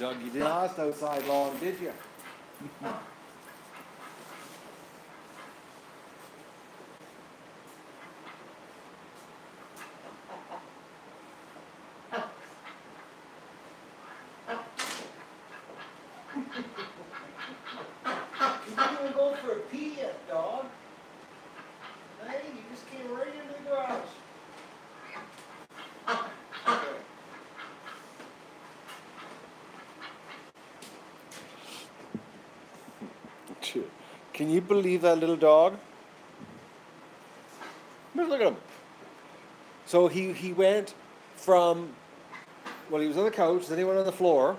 Doug, you didn't last outside long, did you? You didn't even go for a pee yet, dog. Hey, you just came right into the garage. Okay. Can you believe that little dog? Look at him. So he went from, well, he was on the couch, then he went on the floor,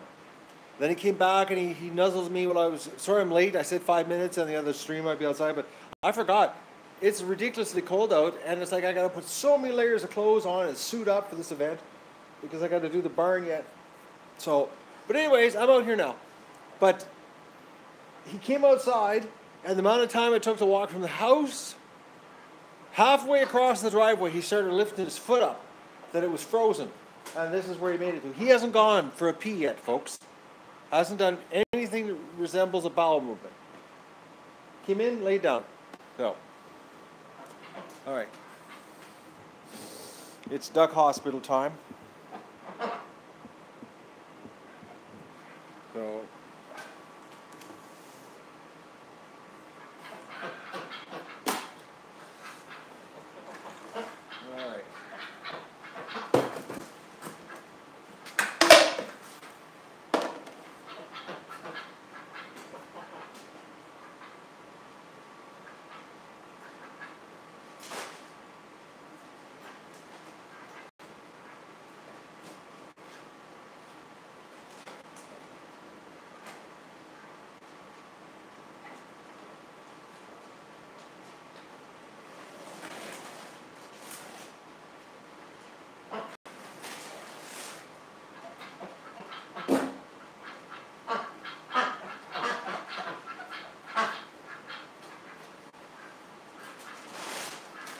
then he came back and he nuzzles me while I was, sorry I'm late, I said 5 minutes and the other stream might be outside, but I forgot. It's ridiculously cold out and it's like I gotta put so many layers of clothes on and suit up for this event because I gotta do the barn yet. So, but anyways, I'm out here now. But he came outside and the amount of time it took to walk from the house halfway across the driveway, he started lifting his foot up, that it was frozen. And this is where he made it to. He hasn't gone for a pee yet, folks. Hasn't done anything that resembles a bowel movement. Came in, laid down. Go. All right. It's duck hospital time. So. All right.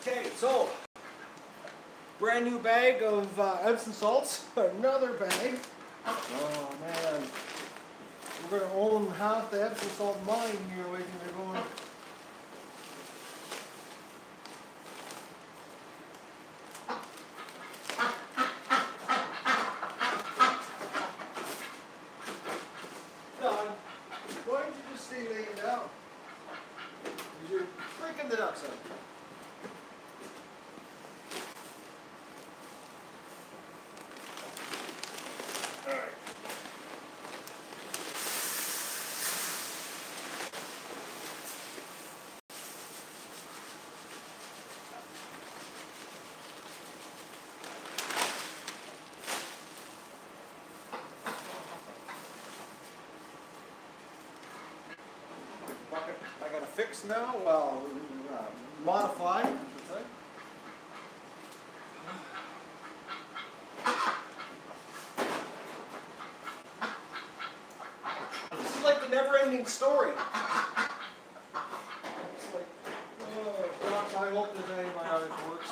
Okay, so brand new bag of Epsom salts, another bag. Oh man, we're gonna own half the Epsom salt mine here. Waiting, they're going. Don, why don't you just stay laying down? You're freaking the ducks out. I got a fix now, well, modify, I should say. This is like the never-ending story. It's like, oh, I hope there's anybody how this works.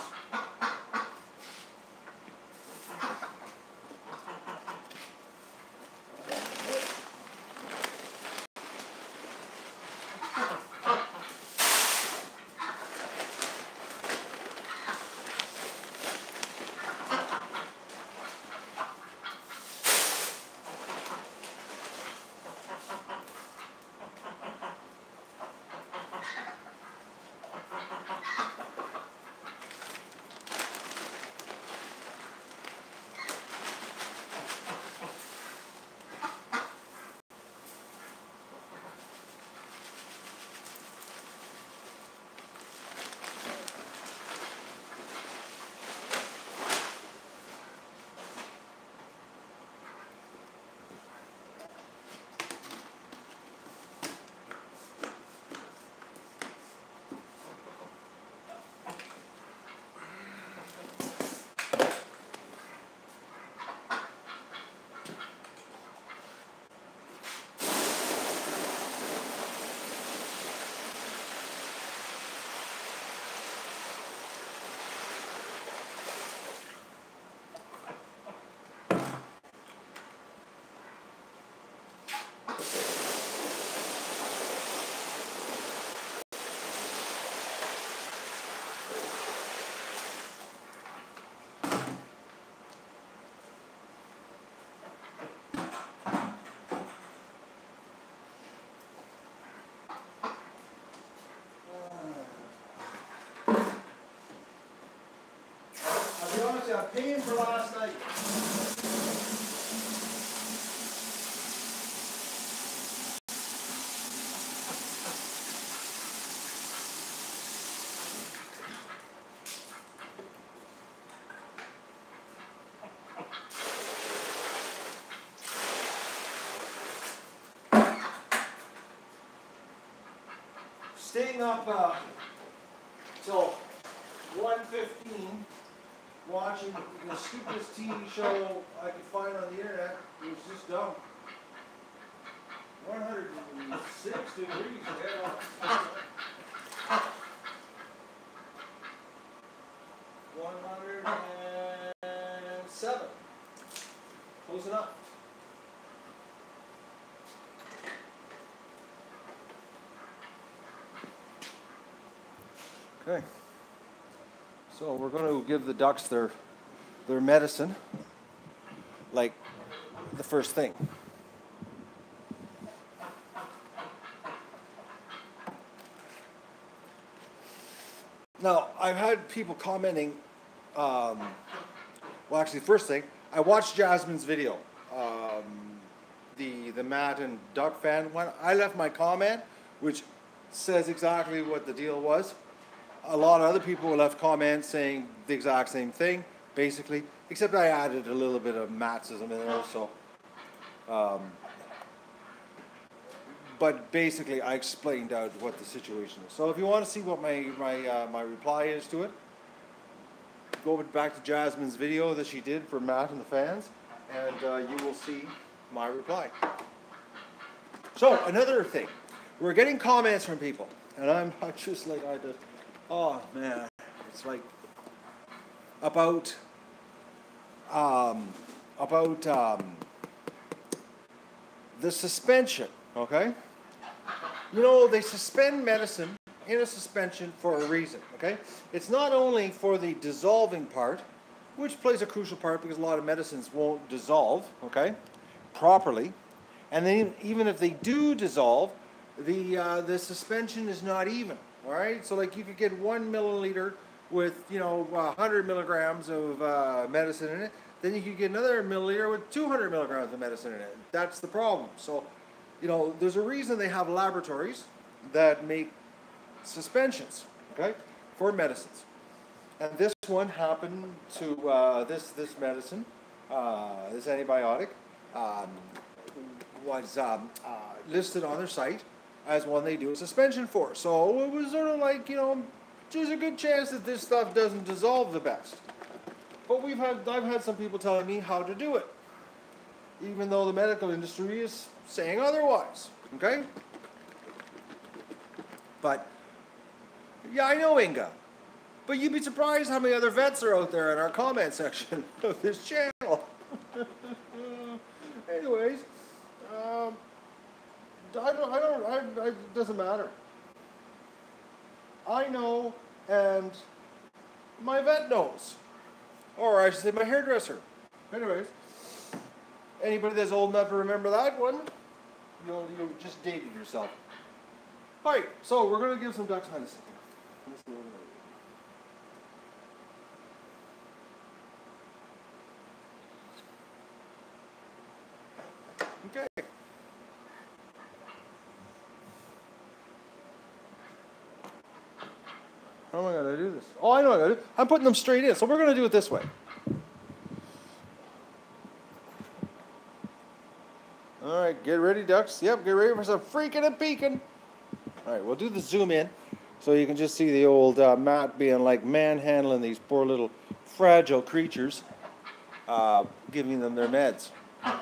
you paying for last night. Staying up till 1:15, watching the stupidest TV show I could find on the internet. It was just dumb. 106 degrees. Yeah. 107. Close enough. Okay. So we're going to give the ducks their medicine, like the first thing. Now, I've had people commenting, well actually first thing, I watched Jasmine's video, the Matt and Duck fan one. I left my comment, which says exactly what the deal was. A lot of other people left comments saying the exact same thing, basically, except I added a little bit of Mattsism in there also. But basically, I explained out what the situation is. So if you want to see what my reply is to it, go back to Jasmine's video that she did for Matt and the fans, and you will see my reply. So another thing, we're getting comments from people, and I'm just like oh man, it's like about the suspension, okay? You know, they suspend medicine in a suspension for a reason, okay? It's not only for the dissolving part, which plays a crucial part because a lot of medicines won't dissolve, okay, properly. And then even if they do dissolve, the suspension is not even, all right? So like you could get 1 milliliter with, you know, 100 milligrams of medicine in it, then you could get another milliliter with 200 milligrams of medicine in it. That's the problem. So, you know, there's a reason they have laboratories that make suspensions, okay, for medicines. And this one happened to, this medicine, this antibiotic, was listed on their site as one they do a suspension for. So it was sort of like, you know, there's a good chance that this stuff doesn't dissolve the best. But I've had some people telling me how to do it, even though the medical industry is saying otherwise, okay? But, yeah, I know, Inga. But you'd be surprised how many other vets are out there in our comment section of this channel. Anyways, it doesn't matter. I know, and my vet knows. Or I should say my hairdresser. Anyways, anybody that's old enough to remember that one, you just dated yourself. Alright, so we're going to give some ducks medicine. Okay. How am I going to do this? Oh, I know what I got to do. I'm putting them straight in, so we're going to do it this way. All right, get ready, ducks. Yep, get ready for some freaking and peeking. All right, we'll do the zoom in so you can just see the old Matt being like manhandling these poor little fragile creatures, giving them their meds. All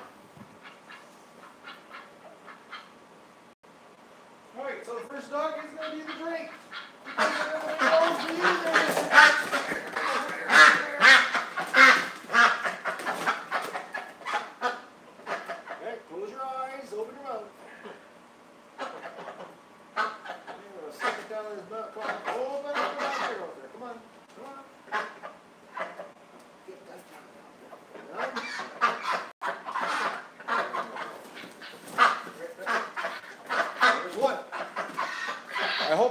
right, so the first dog is going to be the drink.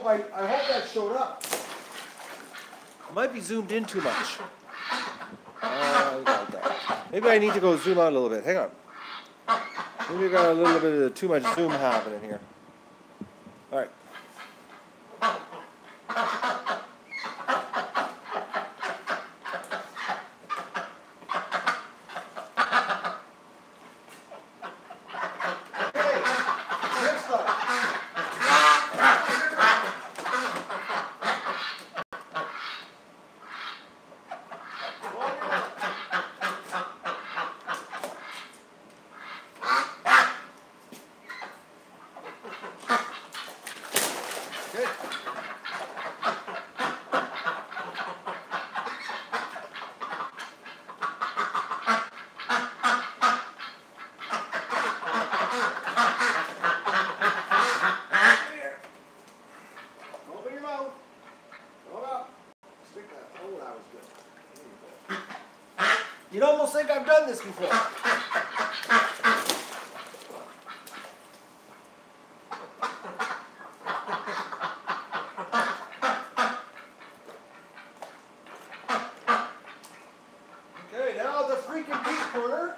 I hope that showed up. It might be zoomed in too much. Maybe I need to go zoom out a little bit. Hang on. Maybe we got a little bit of too much zoom happening here. All right. You'd almost think I've done this before. Okay, now the freaking deep corner.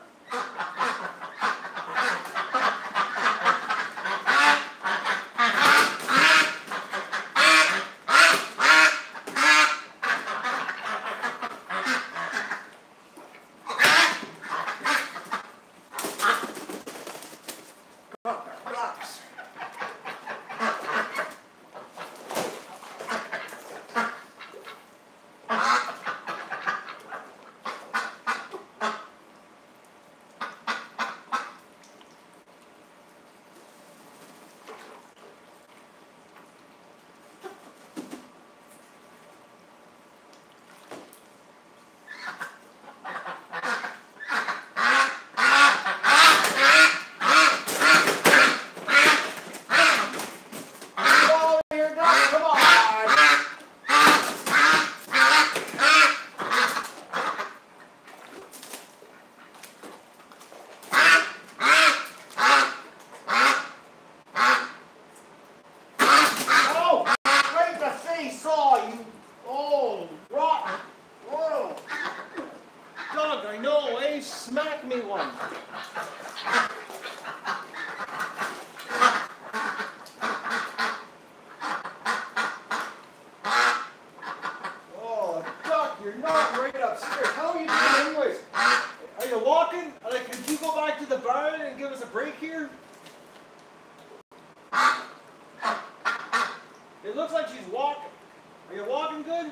Smack me one. Oh, Duck, you're not right upstairs. How are you doing anyways? Are you walking? Like, could you go back to the barn and give us a break here? It looks like she's walking. Are you walking good?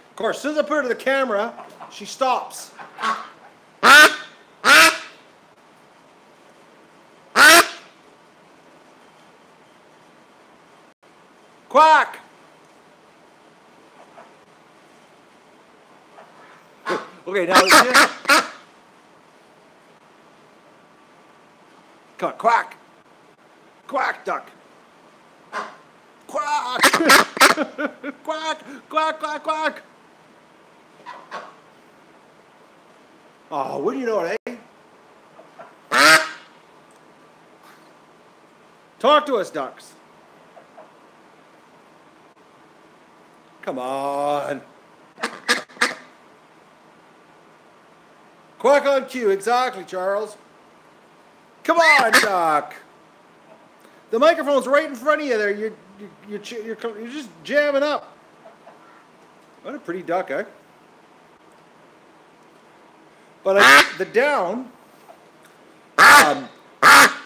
Of course, as soon as I put her to the camera, she stops. Quack! Okay, now just... Come on, quack! Quack, Duck! Quack! Quack! Quack, quack, quack! Oh, wouldn't you know it, eh? Talk to us, ducks. Come on. Quack on cue, exactly, Charles. Come on, duck. The microphone's right in front of you there. You're just jamming up. What a pretty duck, eh? But the down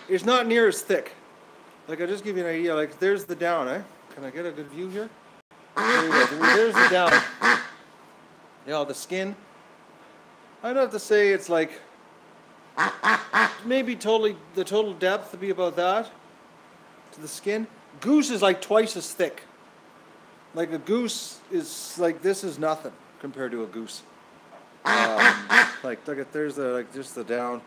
is not near as thick. Like, I'll just give you an idea. Like, there's the down, eh? Can I get a good view here? There you go. There's the down. You know, the skin. I'd have to say it's like maybe the total depth would be about that to the skin. Goose is like twice as thick. Like, a goose is like, this is nothing compared to a goose. Like, look at, there's the, like, just the down.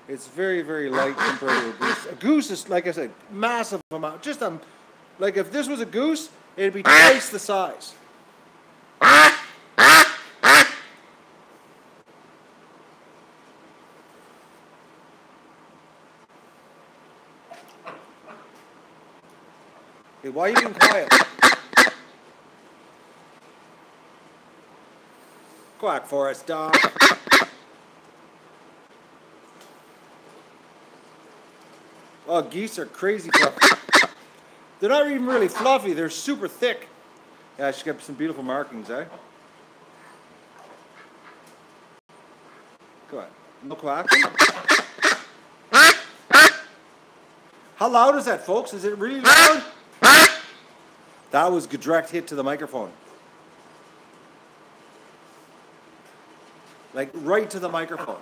It's very, very light compared to a goose. A goose is, like I said, massive amount, just Like if this was a goose, it'd be twice the size. Okay, why are you being quiet? Quack Forest dog. Oh, geese are crazy fluffy. They're not even really fluffy, they're super thick. Yeah, she's got some beautiful markings, eh? Go ahead. No quacking. How loud is that, folks? Is it really loud? That was a direct hit to the microphone. Like right to the microphone.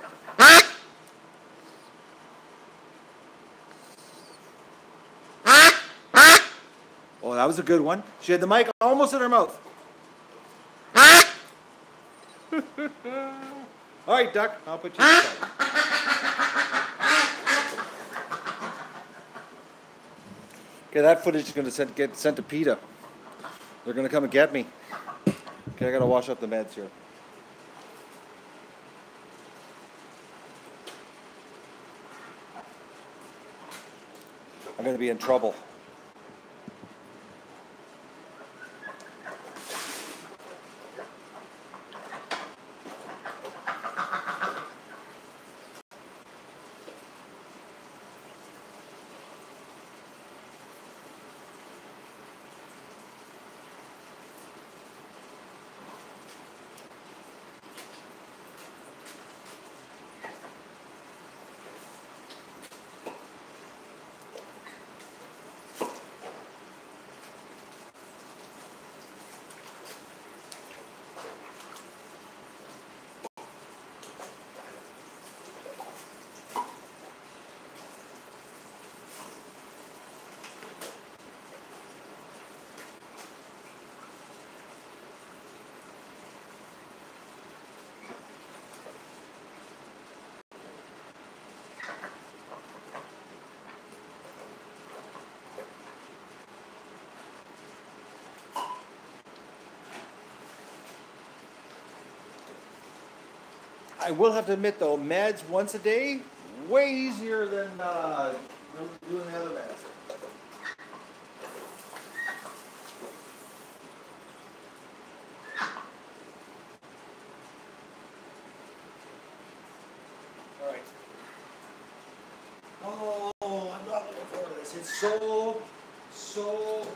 Oh, that was a good one. She had the mic almost in her mouth. All right, Duck, I'll put you inside. Okay, that footage is going to get sent to PETA. They're going to come and get me. Okay, I got to wash up the meds here. I'm going to be in trouble. I will have to admit though, meds once a day, way easier than doing the other meds. All right. Oh, I'm not looking forward to this. It's so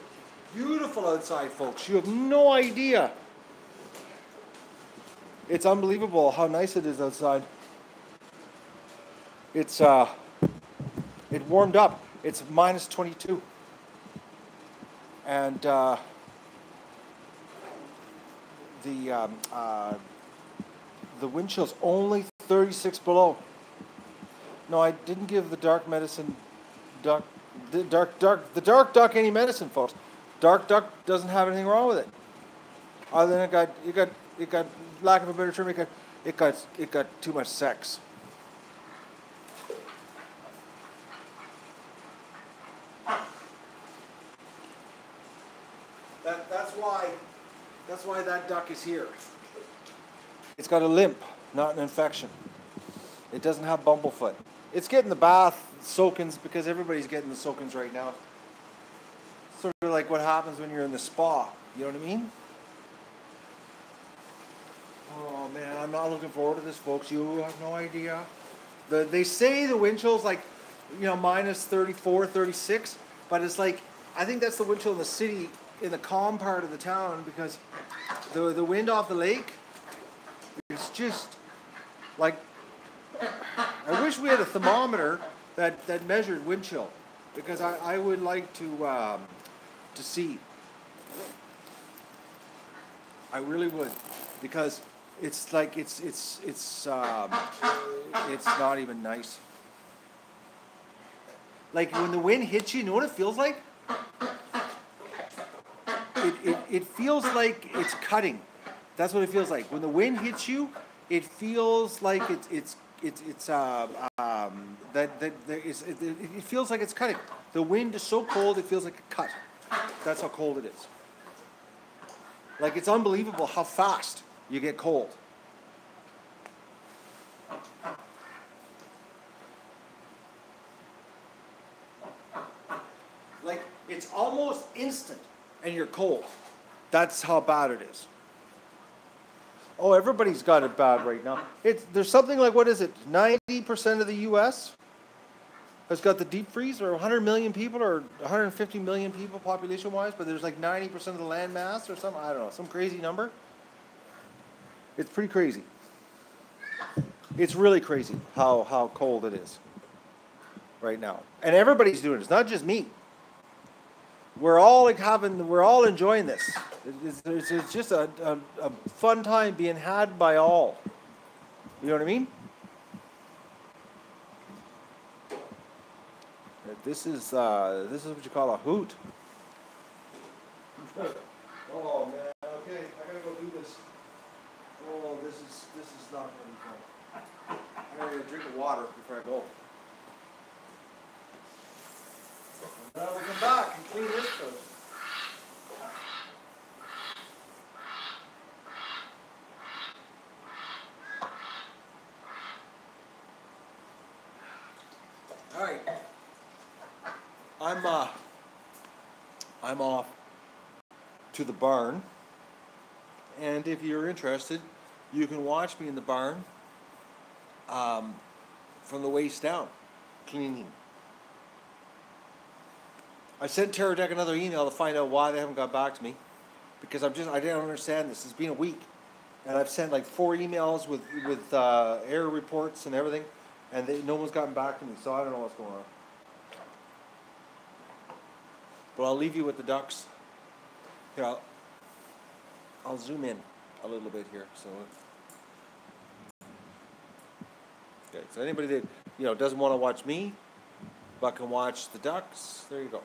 beautiful outside, folks. You have no idea. It's unbelievable how nice it is outside. It's it warmed up. It's minus 22, and the wind chill's only 36 below. No, I didn't give the dark duck any medicine, folks. Dark duck doesn't have anything wrong with it. Other than it got lack of a better term, it got too much sex. That's why that duck is here. It's got a limp, not an infection. It doesn't have bumblefoot. It's getting the bath soakings because everybody's getting the soakings right now. Sort of like what happens when you're in the spa. You know what I mean? Oh man, I'm not looking forward to this, folks. You have no idea. They say the wind chill's like, minus 34, 36, but it's like, I think that's the wind chill in the city, in the calm part of the town, because the wind off the lake, it's just like, I wish we had a thermometer that measured wind chill, because I would like to see. I really would, because it's like it's not even nice. Like when the wind hits you know what it feels like? It feels like it's cutting. That's what it feels like. When the wind hits you, it feels like it feels like it's cutting. The wind is so cold it feels like a cut. That's how cold it is. Like, it's unbelievable how fast you get cold. Like, it's almost instant and you're cold. That's how bad it is. Oh, everybody's got it bad right now. There's something like, what is it, 90% of the U.S. has got the deep freeze, or 100 million people, or 150 million people population-wise, but there's like 90% of the land mass or something, I don't know, some crazy number. It's pretty crazy. It's really crazy how cold it is right now. And everybody's doing it. It's not just me. We're all like we're all enjoying this. It's just a fun time being had by all. You know what I mean? This is what you call a hoot. Oh man, okay, I gotta go do this. Oh, this is not gonna be fun. I gotta get a drink of water before I go. Now we'll come back and clean this first. All right. I'm off to the barn, and if you're interested, you can watch me in the barn from the waist down, cleaning. I sent TerraDeck another email to find out why they haven't got back to me, because I didn't understand this. It's been a week, and I've sent like 4 emails with error reports and everything, and no one's gotten back to me, so I don't know what's going on. But I'll leave you with the ducks. Here, I'll zoom in a little bit here. So, okay. So anybody that doesn't want to watch me, but can watch the ducks, there you go.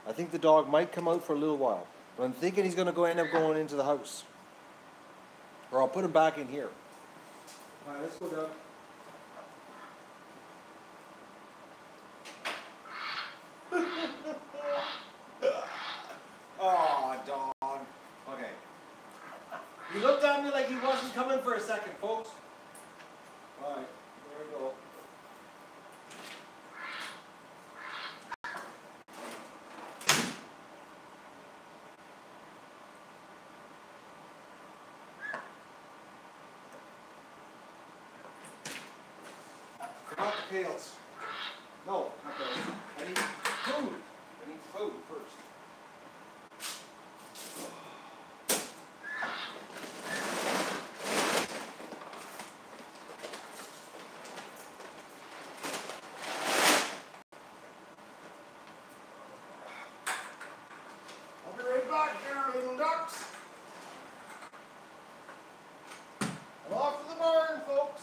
I think the dog might come out for a little while, but I'm thinking he's going to end up going into the house, or I'll put him back in here. All right, let's go down. Oh, dog. Okay. He looked at me like he wasn't coming for a second, folks. All right, there we go. Not the pails. No, not those. I need food. I need food first. I'll be right back here, little ducks. I'm off to the barn, folks.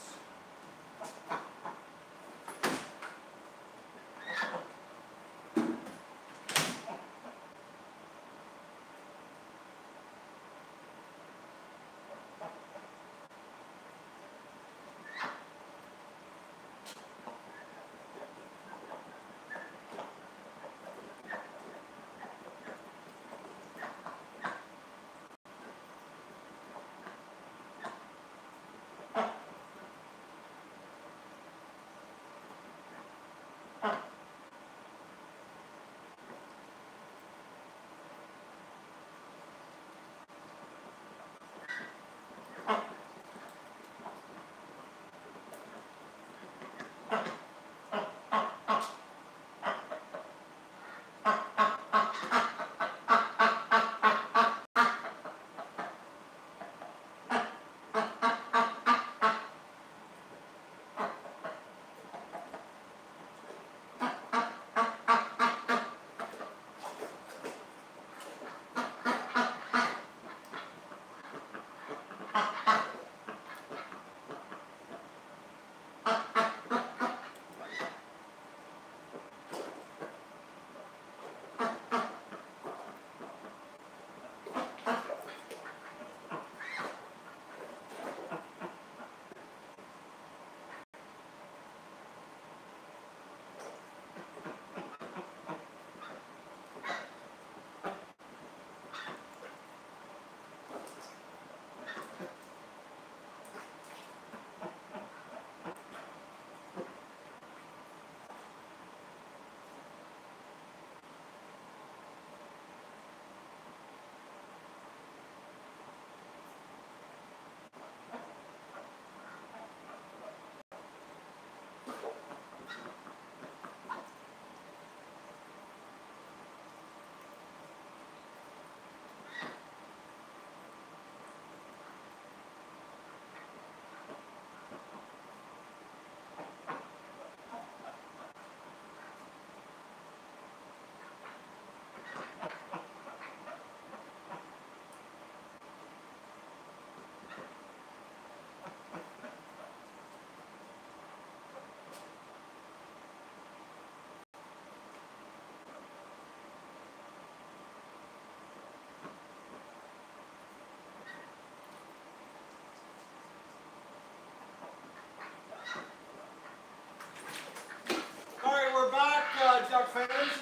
fans?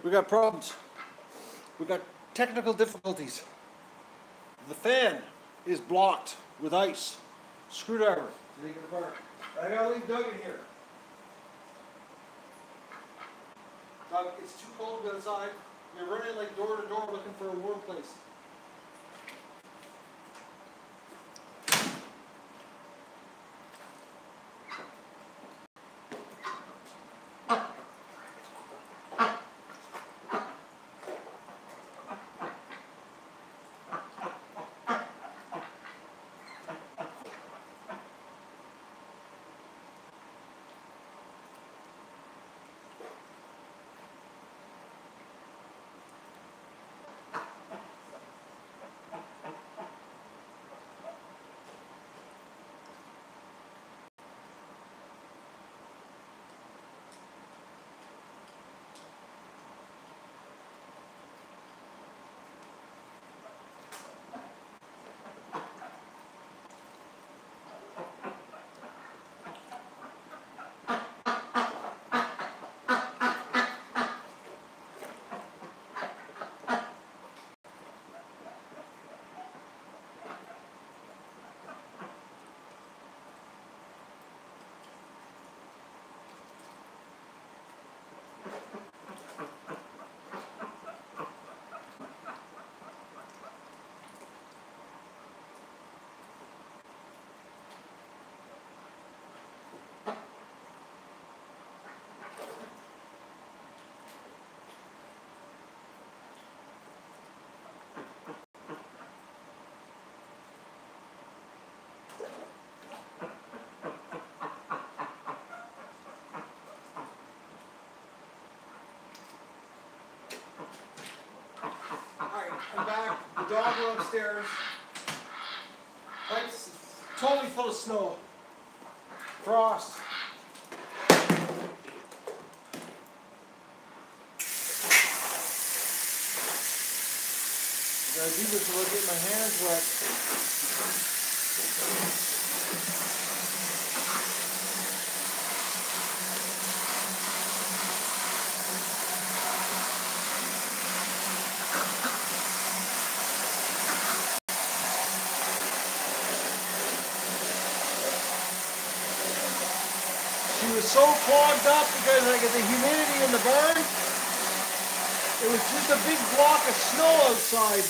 We got problems. We got technical difficulties. The fan is blocked with ice. Screwdriver to take it apart. I gotta leave Doug in here. Doug, it's too cold to go outside. You're running like door to door looking for a warm place. I'm back. The dog went upstairs. Pipes totally full of snow. Frost. I gotta do this without getting my hands wet. She was so clogged up because I got the humidity in the barn. It was just a big block of snow outside.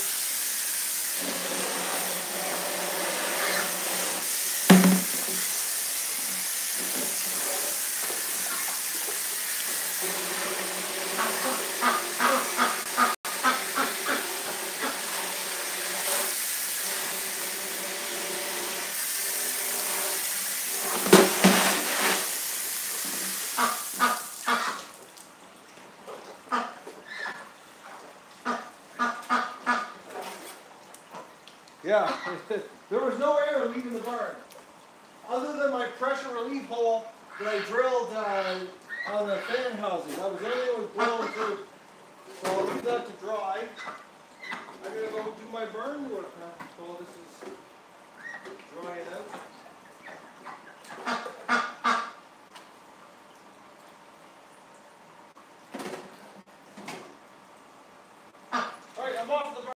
Yeah, there was no air leaving the barn. Other than my pressure relief hole that I drilled on the fan housing. That was everything that was blowing through. So I'll leave that to dry. I'm going to go do my burn work now. So this is drying out. Alright, I'm off the barn.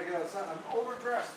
gotta get outside. I'm overdressed.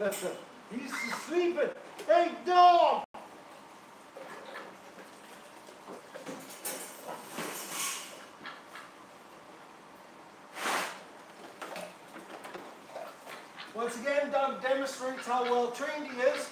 He's sleeping. Hey, dog! Once again, Doug demonstrates how well trained he is.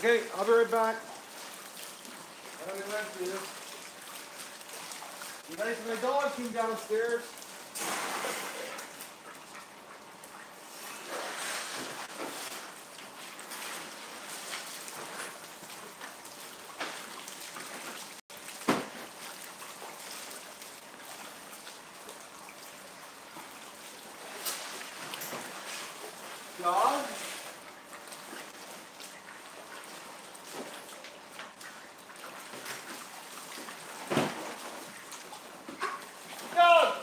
Okay, I'll be right back. I'll be right through this. You guys, my dog came downstairs. Dog. Dog.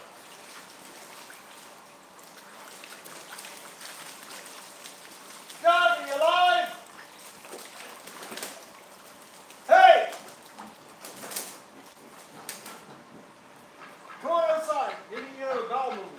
Dog, are you alive? Hey! Come on outside. Maybe you have a bowel movement.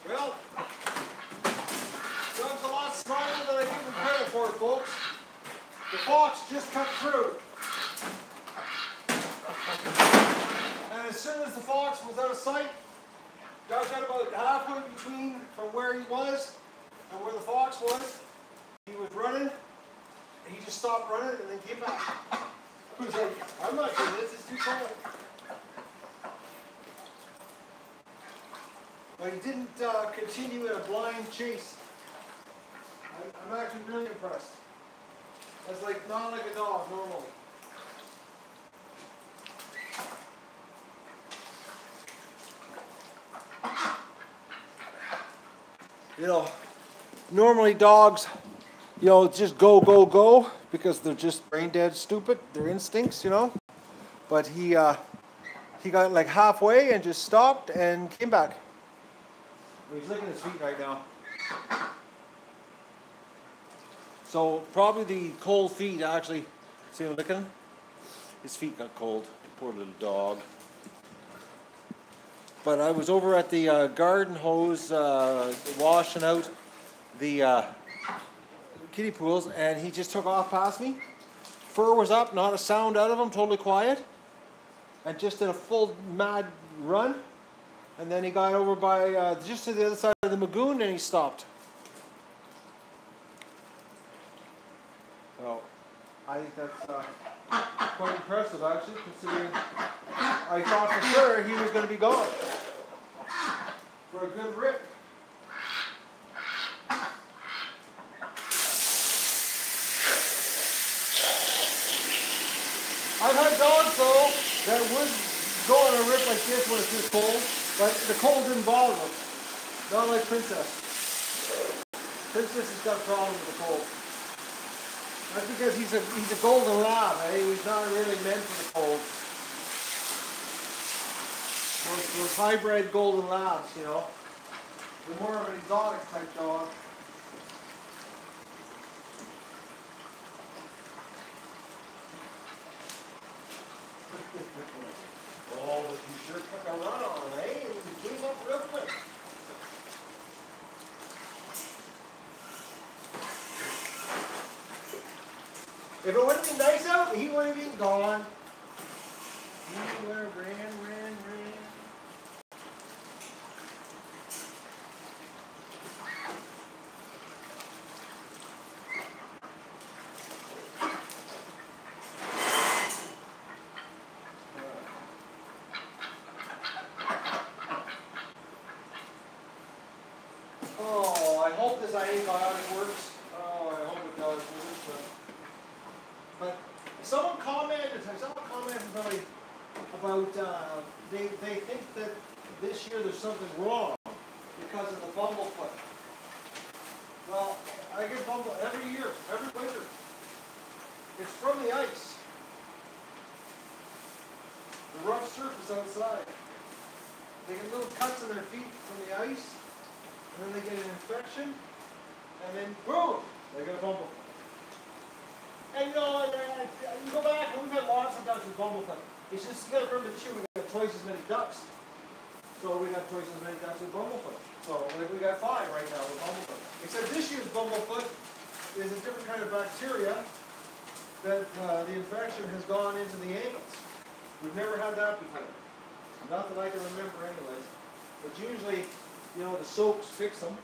Well, Doug's a lot smarter than I give him credit for, folks. The fox just cut through. And as soon as the fox was out of sight, Doug got about halfway between from where he was and where the fox was. He was running. He just stopped running and then came back. He was like, I'm not doing this, it's too cold. But he didn't continue in a blind chase. I'm actually really impressed. That's like not like a dog normally. You know, normally dogs, you know, just go, go, go because they're just brain dead stupid. Their instincts, you know. But he got like halfway and just stopped and came back. He's licking his feet right now. So probably the cold feet actually, see him licking? His feet got cold, poor little dog. But I was over at the garden hose washing out the kiddie pools and he just took off past me. Fur was up, not a sound out of him, totally quiet. And just in a full mad run. And then he got over by just to the other side of the Magoon and he stopped. So I think that's quite impressive actually, considering I thought for sure he was going to be gone for a good rip. I've had dogs though that would go on a rip like this when it's this cold, but the cold didn't bother them. Not like Princess. Princess has got a problem with the cold. That's because he's a golden lab, eh? He's not really meant for the cold. Those hybrid golden labs, you know. They're more of an exotic type dog. Oh, but you sure took a run on him, eh? He came up real quick. If it would have been nice out, he would have been gone. He would have ran. Oh, I hope this antibiotic works. Oh, I hope it does. But someone commented about they think that this year there's something wrong because of the bumblefoot. Well, I get bumble every year, every winter. It's from the ice. The rough surface outside. They get little cuts in their feet from the ice, and then they get an infection, and then boom, they get a bumblefoot. And you know, you go back and we've had lots of ducks with bumblefoot. It's just, you gotta remember too, we got twice as many ducks. So we got twice as many ducks with bumblefoot. So like, we got 5 right now with bumblefoot. Except this year's bumblefoot is a different kind of bacteria that the infection has gone into the ankles. We've never had that before. Not that I can remember anyways. But usually, you know, the soaps fix them.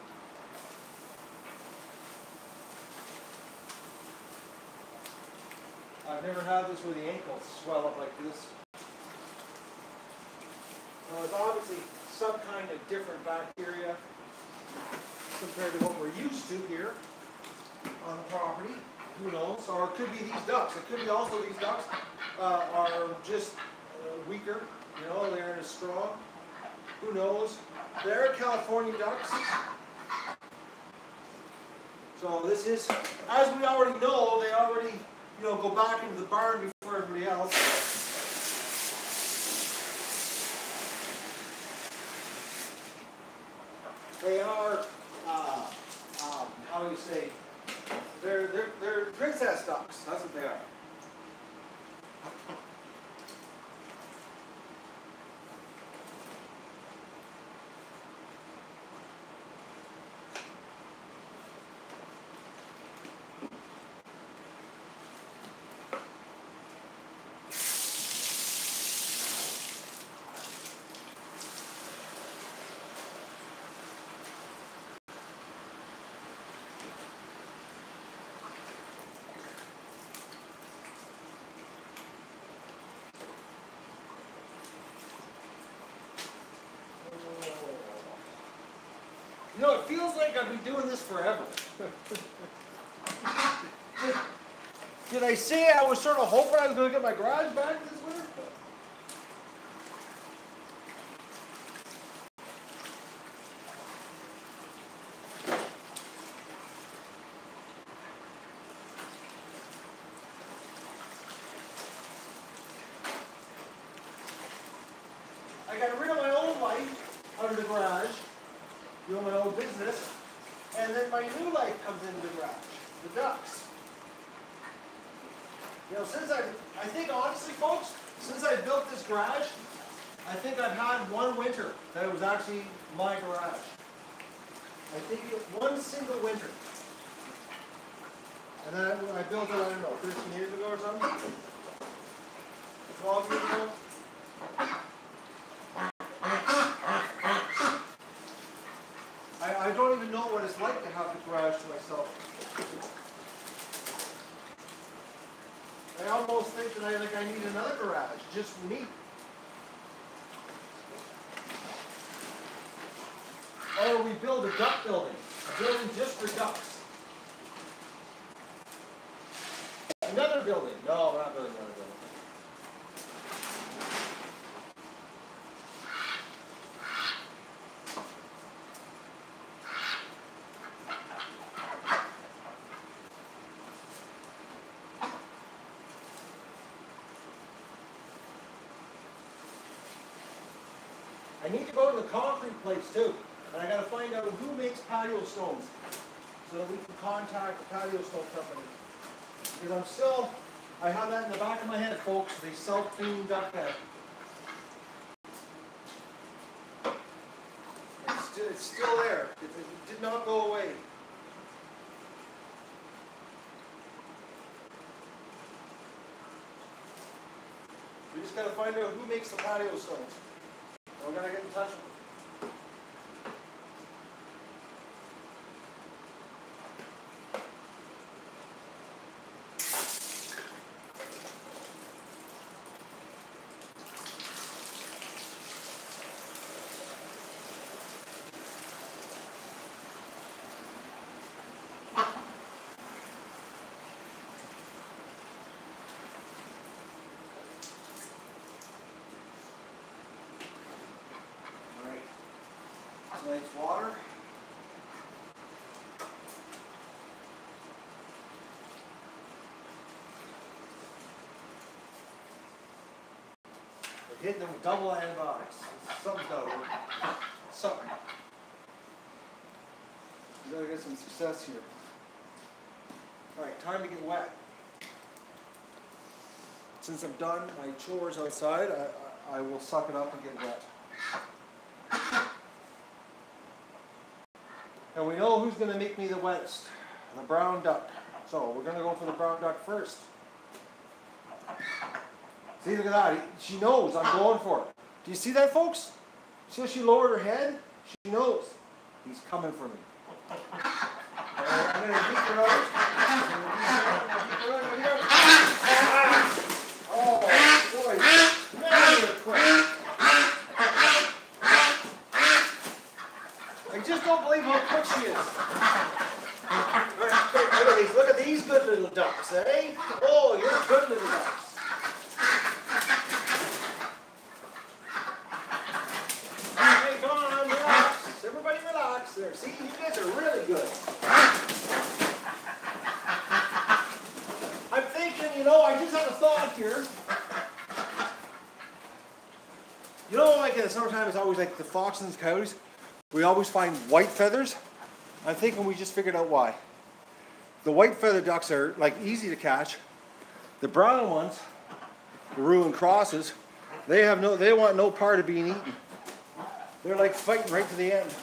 I've never had this where the ankles swell up like this. Now it's obviously some kind of different bacteria compared to what we're used to here on the property. Who knows? Or it could be these ducks. It could be also these ducks are just weaker. You know, they aren't as strong. Who knows? They're California ducks. So this is, as we already know, they already, you know, go back into the barn before everybody else. They are, how do you say? They're princess ducks. That's what they are. You know, it feels like I've been doing this forever. Did I say I was sort of hoping I was going to get my garage back this winter? I got rid of my old life out of the garage, you know, my old business, and then my new life comes into the garage, the ducks. You know, I think honestly, folks, since I built this garage, I think I've had one winter that it was actually my garage. I think one single winter. And then I built it, I don't know, 13 years ago or something? 12 years ago? I don't even know what it's like to have the garage to myself. I almost think that I need another garage just for me. Or we build a duck building, a building just for ducks. Another building. No, we're not building another building. I need to go to the concrete place too, and I got to find out who makes patio stones, so that we can contact the patio stone company. Because I have that in the back of my head, folks. The self-cleaning duck bed. It's still there. It did not go away. We just got to find out who makes the patio stones. We're going to get in touch with them. Nice water. We're hitting them with double antibiotics. Something's got to work. Something. We gotta get some success here. Alright, time to get wet. Since I'm done my chores outside, I will suck it up and get wet. And we know who's going to make me the wettest. The brown duck. So we're going to go for the brown duck first. See, look at that. She knows I'm going for it. Do you see that, folks? See how she lowered her head? She knows. He's coming for me. I'm going to keep her out. Oh, boy. Man, you're quick. I just don't believe how quick she is. Look at these good little ducks, eh? Oh, you're good little ducks. Hey, come on, relax. Everybody relax there. See, you guys are really good. I'm thinking, you know, I just had a thought here. You know, like in the summertime, it's always like the foxes and coyotes. We always find white feathers. I'm thinking we just figured out why. The white feather ducks are like easy to catch. The brown ones, the Rouen crosses, they want no part of being eaten. They're like fighting right to the end.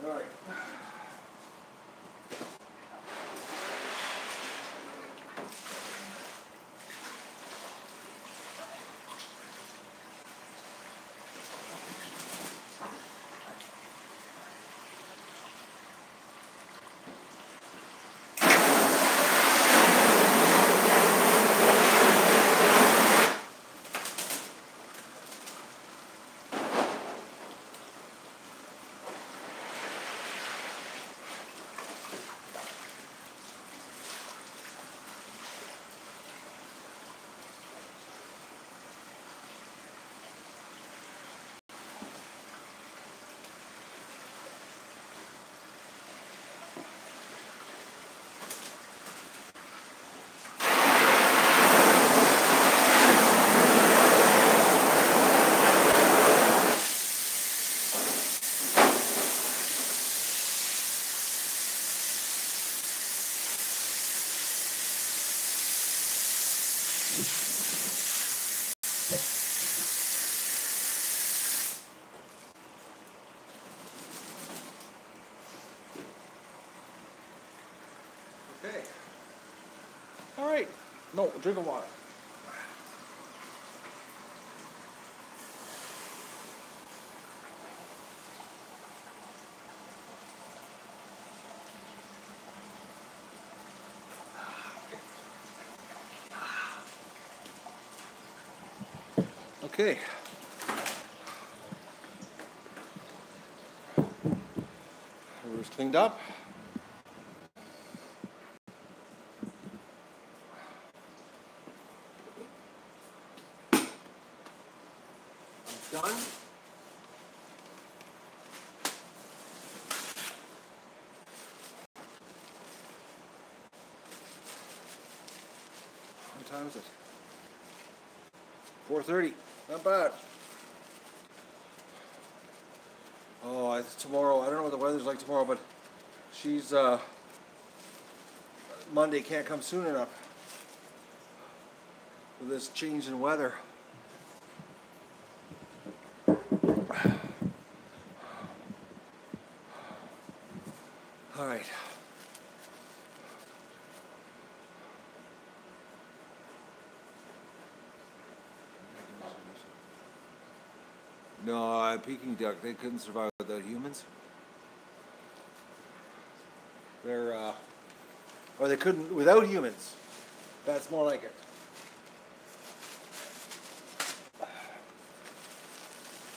All right. Okay. All right. No, drink of water. Okay. Roof's cleaned up. Done. What time is it? 4:30. Not bad. Oh, it's tomorrow. I don't know what the weather's like tomorrow, but she's Monday can't come soon enough with this change in weather. All right. No, Peking duck, they couldn't survive without humans. They're, or they couldn't without humans. That's more like it.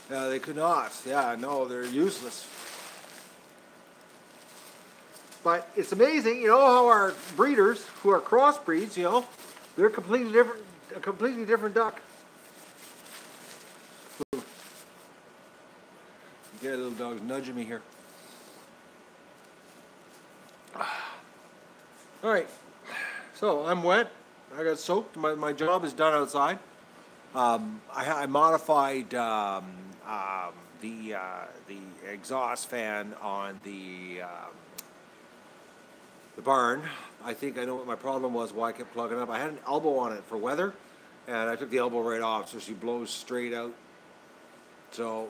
Yeah, they could not. Yeah, no, they're useless. But it's amazing, you know, how our breeders, who are crossbreeds, you know, they're completely different, a completely different duck. Yeah, little dog's nudging me here. All right, so I'm wet. I got soaked. My job is done outside. I modified the exhaust fan on the barn. I think I know what my problem was, why I kept plugging up. I had an elbow on it for weather, and I took the elbow right off, so she blows straight out. So,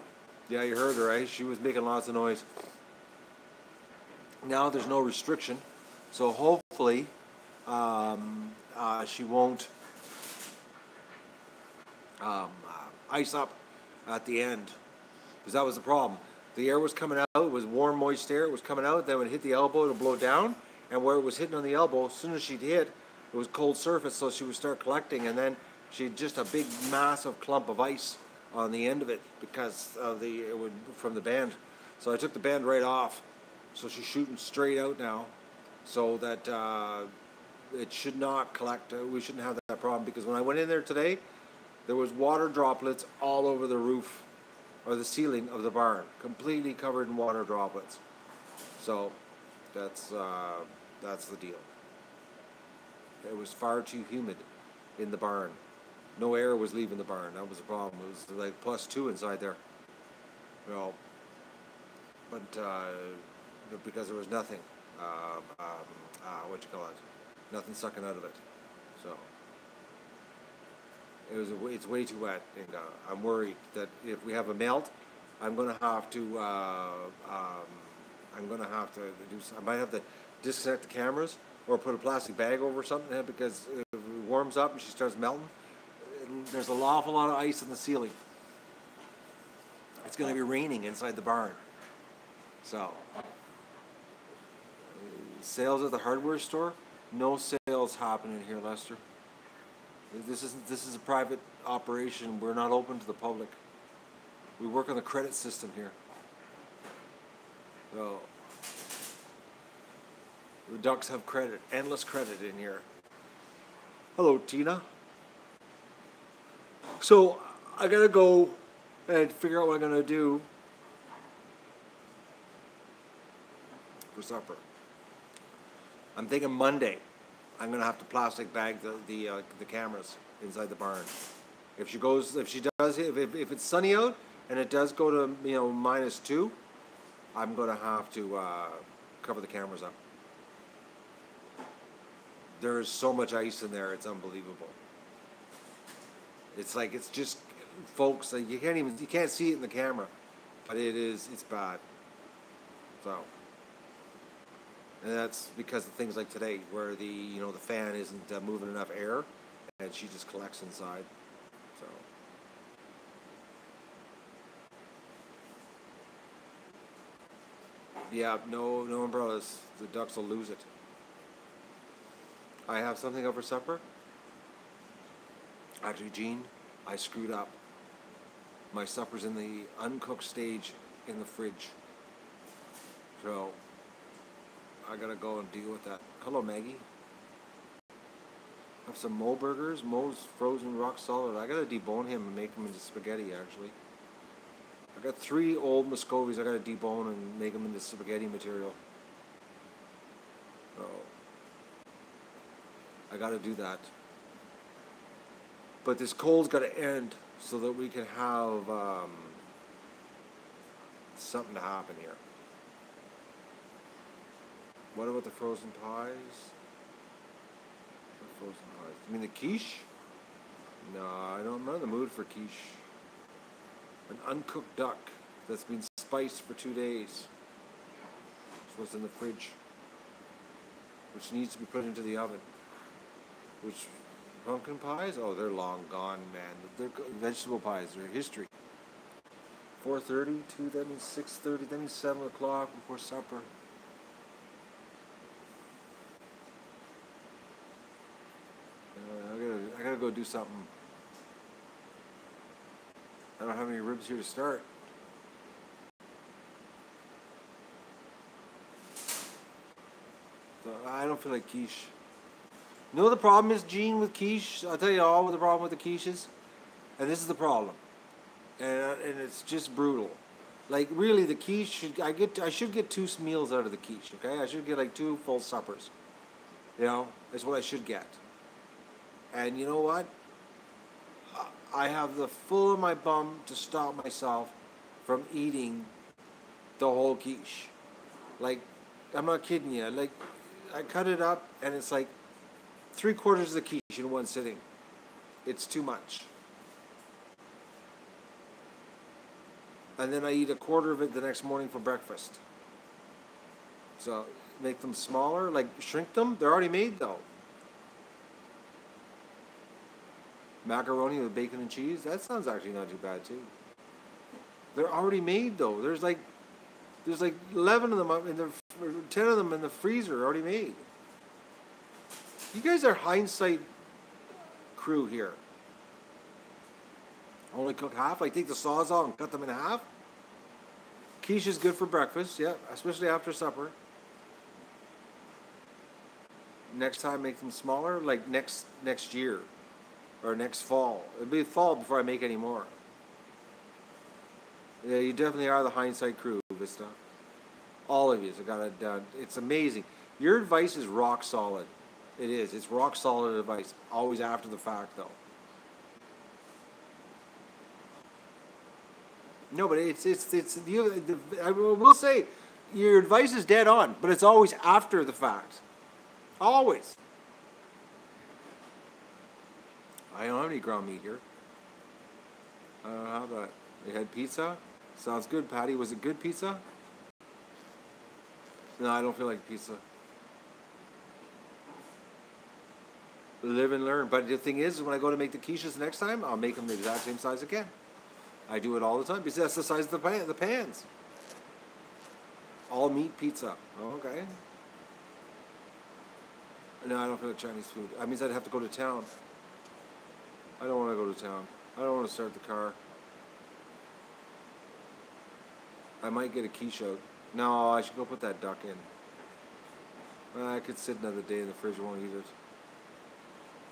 yeah, you heard her, right? She was making lots of noise. Now there's no restriction, so hopefully she won't ice up at the end, because that was the problem. The air was coming out, it was warm, moist air, it was coming out, then when it hit the elbow, it would blow down, and where it was hitting on the elbow, as soon as she'd hit, it was cold surface, so she would start collecting, and then she had just a big, massive clump of ice on the end of it, because of from the band. So I took the band right off, so she's shooting straight out now, so that it should not collect. We shouldn't have that problem, because when I went in there today, there was water droplets all over the roof or the ceiling of the barn, completely covered in water droplets. So that's the deal. It was far too humid in the barn. No air was leaving the barn. That was the problem. It was like +2 inside there. You know, but because there was nothing, what you call it, nothing sucking out of it. So it's way too wet, and I'm worried that if we have a melt, I'm gonna have to I might have to disconnect the cameras or put a plastic bag over something, because if it warms up and she starts melting, there's an awful lot of ice in the ceiling. It's going to be raining inside the barn. So, sales at the hardware store? No sales happening here, Lester. This is a private operation. We're not open to the public. We work on the credit system here. So, the ducks have credit, endless credit in here. Hello, Tina. So, I gotta go and figure out what I'm gonna do for supper. I'm thinking Monday. I'm gonna have to plastic bag the cameras inside the barn. If it's sunny out and it does go to -2, I'm gonna have to cover the cameras up. There is so much ice in there, it's unbelievable. It's like it's just, folks. Like you can't see it in the camera, but it's bad. So, and that's because of things like today, where the fan isn't moving enough air, and she just collects inside. So. Yeah, no umbrellas. The ducks will lose it. I have something over supper. Actually, Gene, I screwed up. My supper's in the uncooked stage in the fridge. So, I gotta go and deal with that. Hello, Maggie. Have some Mo burgers. Mo's frozen rock solid. I gotta debone him and make him into spaghetti, actually. I got 3 old Muscovies I gotta debone and make them into spaghetti material. So, I gotta do that. But this cold's gotta end so that we can have something to happen here. What about the frozen pies? The frozen pies. You mean the quiche? No, I don't, I'm not in the mood for quiche. An uncooked duck that's been spiced for 2 days. That's what's in the fridge. Which needs to be put into the oven. Which, pumpkin pies? Oh, they're long gone, man. They're vegetable pies. They're history. 4:30, that means 6:30, that means 7 o'clock before supper. I gotta go do something. I don't have any ribs here to start. So I don't feel like quiche. You know what the problem is, Gene, with quiche? I'll tell you all what the problem with the quiche is. And this is the problem. And it's just brutal. Like, really, the quiche, I should get 2 meals out of the quiche, okay? I should get like 2 full suppers. You know, that's what I should get. And you know what? I have the full of my bum to stop myself from eating the whole quiche. Like, I'm not kidding you. Like, I cut it up, and it's like 3/4 of the quiche in one sitting. It's too much. And then I eat 1/4 of it the next morning for breakfast. So, make them smaller, like shrink them. They're already made, though. Macaroni with bacon and cheese. That sounds actually not too bad, too. They're already made, though. There's like 11 of them in the 10 of them in the freezer already made. You guys are hindsight crew here. Only cook half. I take the Sawzall and cut them in half. Quiche is good for breakfast, yeah, especially after supper. Next time, make them smaller, like next year or next fall. It'll be fall before I make any more. Yeah, you definitely are the hindsight crew, Vista. All of you have got it done. It's amazing. Your advice is rock solid. It is. It's rock solid advice. Always after the fact, though. No, but I will say, your advice is dead on, but it's always after the fact. Always. I don't have any ground meat here. How about you had pizza? Sounds good, Patty. Was it good pizza? No, I don't feel like pizza. Live and learn. But the thing is, when I go to make the quiches next time, I'll make them the exact same size again. I do it all the time because that's the size of the pans. All meat pizza. Okay. No, I don't feel like Chinese food. That means I'd have to go to town. I don't want to go to town. I don't want to start the car. I might get a quiche out. No, I should go put that duck in. I could sit another day in the fridge, won't eat it.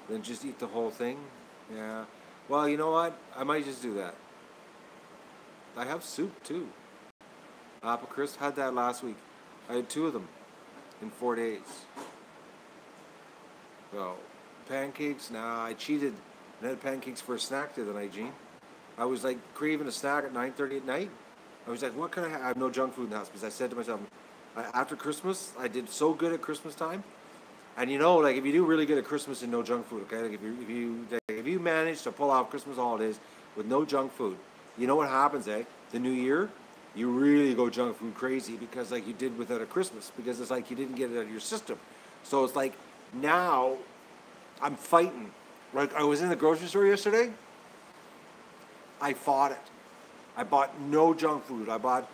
Then just eat the whole thing? Yeah. Well, you know what? I might just do that. I have soup, too. Apple crisp, had that last week. I had 2 of them in 4 days. So, pancakes, nah, I cheated and had pancakes for a snack the other night, Gene. I was like craving a snack at 9:30 at night. I was like, what can I have? I have no junk food in the house because I said to myself, after Christmas, I did so good at Christmas time. And you know, like if you do really good at Christmas and no junk food, okay, like if you manage to pull off Christmas holidays with no junk food, you know what happens, eh? The new year, you really go junk food crazy because like you did without a Christmas, because it's like you didn't get it out of your system. So it's like now I'm fighting. Like I was in the grocery store yesterday, I fought it. I bought no junk food. I bought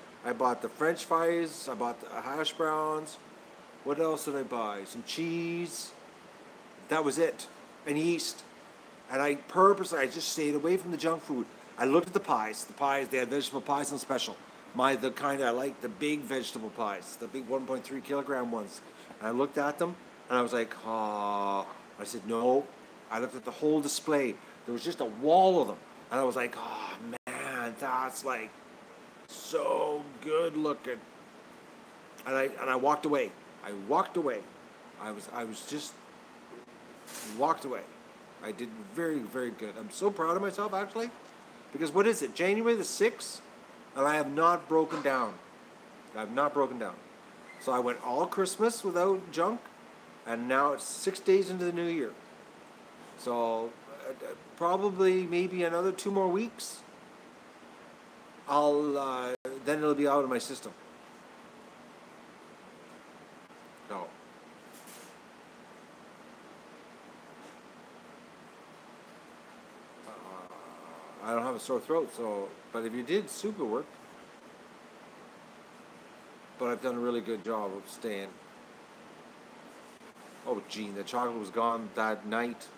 the French fries. I bought the hash browns. What else did I buy? Some cheese. That was it. And yeast. And I just stayed away from the junk food. I looked at the pies. The pies, they had vegetable pies on special. The kind I like, the big vegetable pies, the big 1.3 kilogram ones. And I looked at them and I was like, oh. I said, no. I looked at the whole display. There was just a wall of them. And I was like, oh man, that's like so good looking. And I walked away. I walked away. I was just walked away. I did very, very good. I'm so proud of myself actually. Because what is it? January the 6th? And I have not broken down. I have not broken down. So I went all Christmas without junk, and now it's 6 days into the new year. So probably maybe another 2 more weeks. Then it'll be out of my system. No. I don't have a sore throat, so, but if you did, super work. But I've done a really good job of staying. Oh, Gene, the chocolate was gone that night.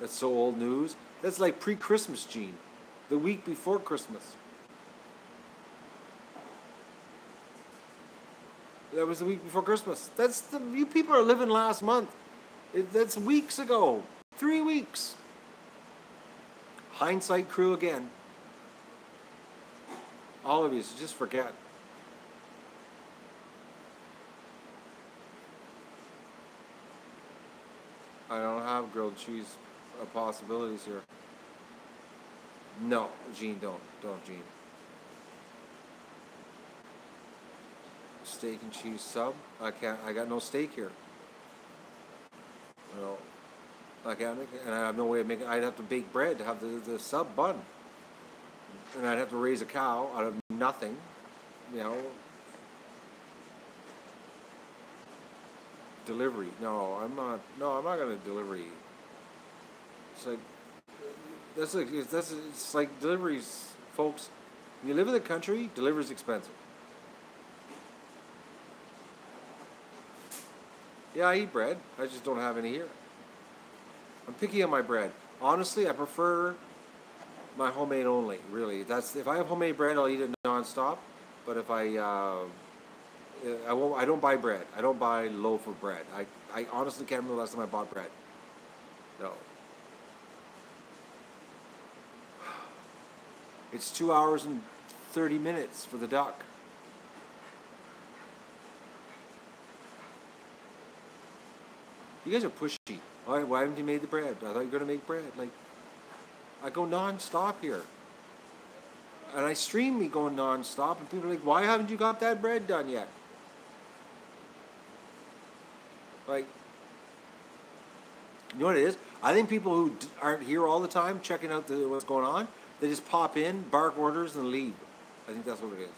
That's so old news. That's like pre-Christmas, Gene. The week before Christmas. That was the week before Christmas. You people are living last month. That's weeks ago. 3 weeks. Hindsight crew again. All of you, so just forget. I don't have grilled cheese possibilities here. No, Gene, don't, Gene. Steak and cheese sub? I can't. I got no steak here. No, I can't make it, and I have no way of making. I'd have to bake bread to have the sub bun, and I'd have to raise a cow out of nothing. You know. Delivery? No, I'm not. No, I'm not gonna delivery. It's like it's like deliveries, folks. When you live in the country, delivery's expensive. Yeah, I eat bread. I just don't have any here. I'm picky on my bread. Honestly, I prefer my homemade only. Really, if I have homemade bread, I'll eat it nonstop. But if I won't. I don't buy bread. I don't buy loaf of bread. I honestly can't remember the last time I bought bread. No. It's 2 hours and 30 minutes for the duck. You guys are pushy. Why haven't you made the bread? I thought you were going to make bread. Like, I go non-stop here. And I stream me going non-stop, and people are like, why haven't you got that bread done yet? Like, you know what it is? I think people who aren't here all the time checking out what's going on, they just pop in, bark orders, and leave. I think that's what it is.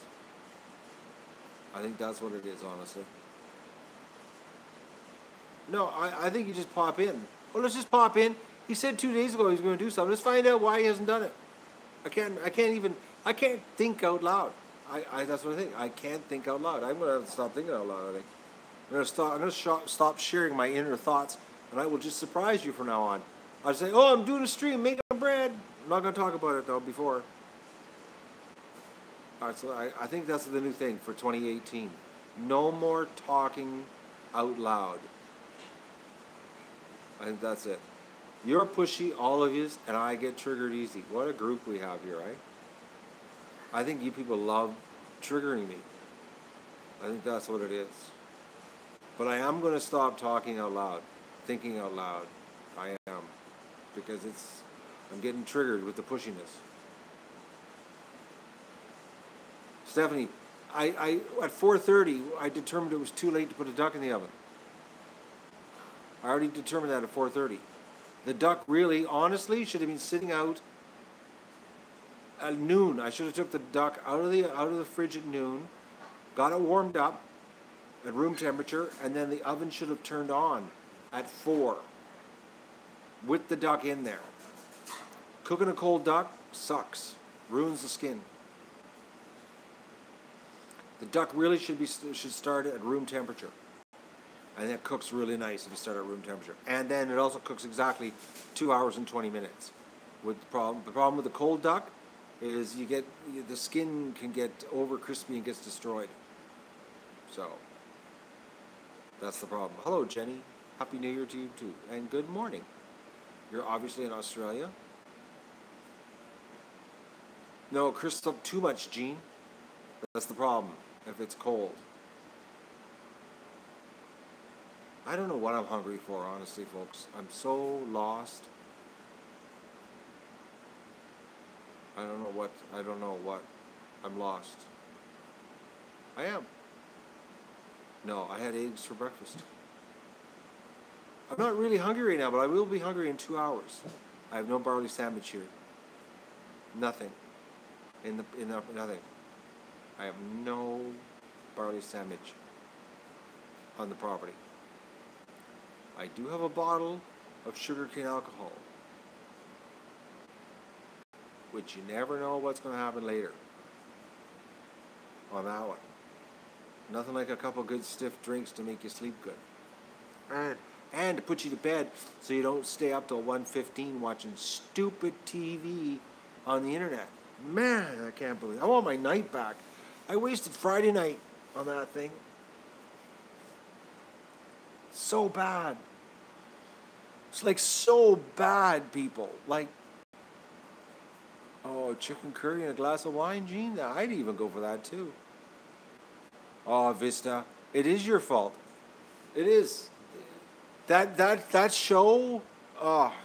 I think that's what it is, honestly. No, I think you just pop in. Well, let's just pop in. He said 2 days ago he was going to do something. Let's find out why he hasn't done it. I can't think out loud. That's what I think. I can't think out loud. I'm going to stop thinking out loud, I think. I'm going to stop sharing my inner thoughts, and I will just surprise you from now on. I'll say, oh, I'm doing a stream, making bread. I'm not going to talk about it, though, before. All right, so I think that's the new thing for 2018. No more talking out loud. I think that's it. You're pushy, all of you, and I get triggered easy. What a group we have here, right? I think you people love triggering me. I think that's what it is. But I am going to stop talking out loud, thinking out loud. I am. Because I'm getting triggered with the pushiness. Stephanie, at 4:30, I determined it was too late to put a duck in the oven. I already determined that at 4:30. The duck really, honestly, should have been sitting out at noon. I should have took the duck out of the fridge at noon, got it warmed up at room temperature, and then the oven should have turned on at 4 with the duck in there. Cooking a cold duck sucks, ruins the skin. The duck really should start at room temperature, and it cooks really nice if you start at room temperature. And then it also cooks exactly 2 hours and 20 minutes. With the problem with the cold duck is the skin can get over crispy and gets destroyed. So that's the problem. Hello, Jenny. Happy New Year to you too, and good morning. You're obviously in Australia. No, crisp up too much, Gene. That's the problem if it's cold. I don't know what I'm hungry for, honestly, folks. I'm so lost. I don't know what. I'm lost. I am. No, I had eggs for breakfast. I'm not really hungry right now, but I will be hungry in 2 hours. I have no barley sandwich here. Nothing. Nothing. I have no barley sandwich on the property. I do have a bottle of sugarcane alcohol, which you never know what's going to happen later on that one. Nothing like a couple good stiff drinks to make you sleep good. And to put you to bed so you don't stay up till 1:15 watching stupid TV on the internet. Man, I can't believe it. I want my night back. I wasted Friday night on that thing. So bad. It's like so bad, people. Like, oh, chicken curry and a glass of wine, Gene? I'd even go for that too. Oh, Vista, it is your fault. It is. That show,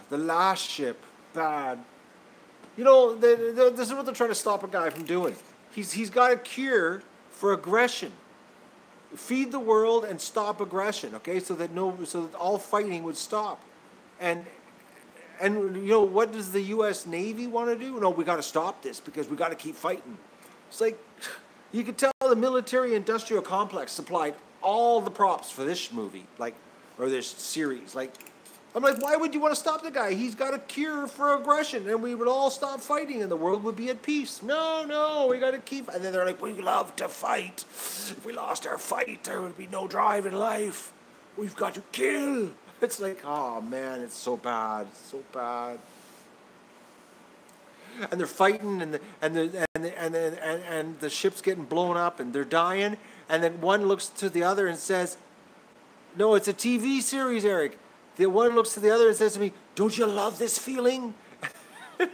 The Last Ship, bad. You know, this is what they're trying to stop a guy from doing. He's got a cure for aggression. Feed the world and stop aggression, okay? So that all fighting would stop. And you know, what does the U.S. Navy want to do? No, we got to stop this because we got to keep fighting. It's like, you could tell the military-industrial complex supplied all the props for this movie, or this series. I'm like, why would you want to stop the guy? He's got a cure for aggression, and we would all stop fighting, and the world would be at peace. No, we got to keep. And then they're like, we love to fight. If we lost our fight, there would be no drive in life. We've got to kill. It's like, oh man, it's so bad, so bad. And they're fighting, and the ship's getting blown up, and they're dying. And then one looks to the other and says, "No, it's a TV series, Eric." The one looks to the other and says to me, "Don't you love this feeling?"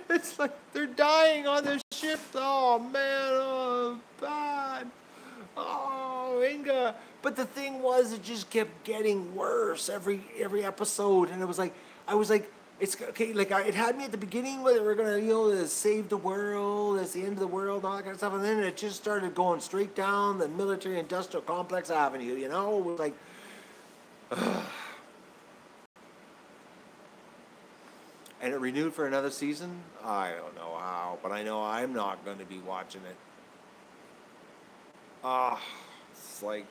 It's like they're dying on the ship. Oh man, oh bad. Oh, Inga. But the thing was, it just kept getting worse every episode, and I was like, it's okay. It had me at the beginning where they were gonna, save the world, it's the end of the world, all that kind of stuff, and then it just started going straight down the military-industrial complex avenue. It was like, and it renewed for another season. I don't know how, but I know I'm not going to be watching it. It's like,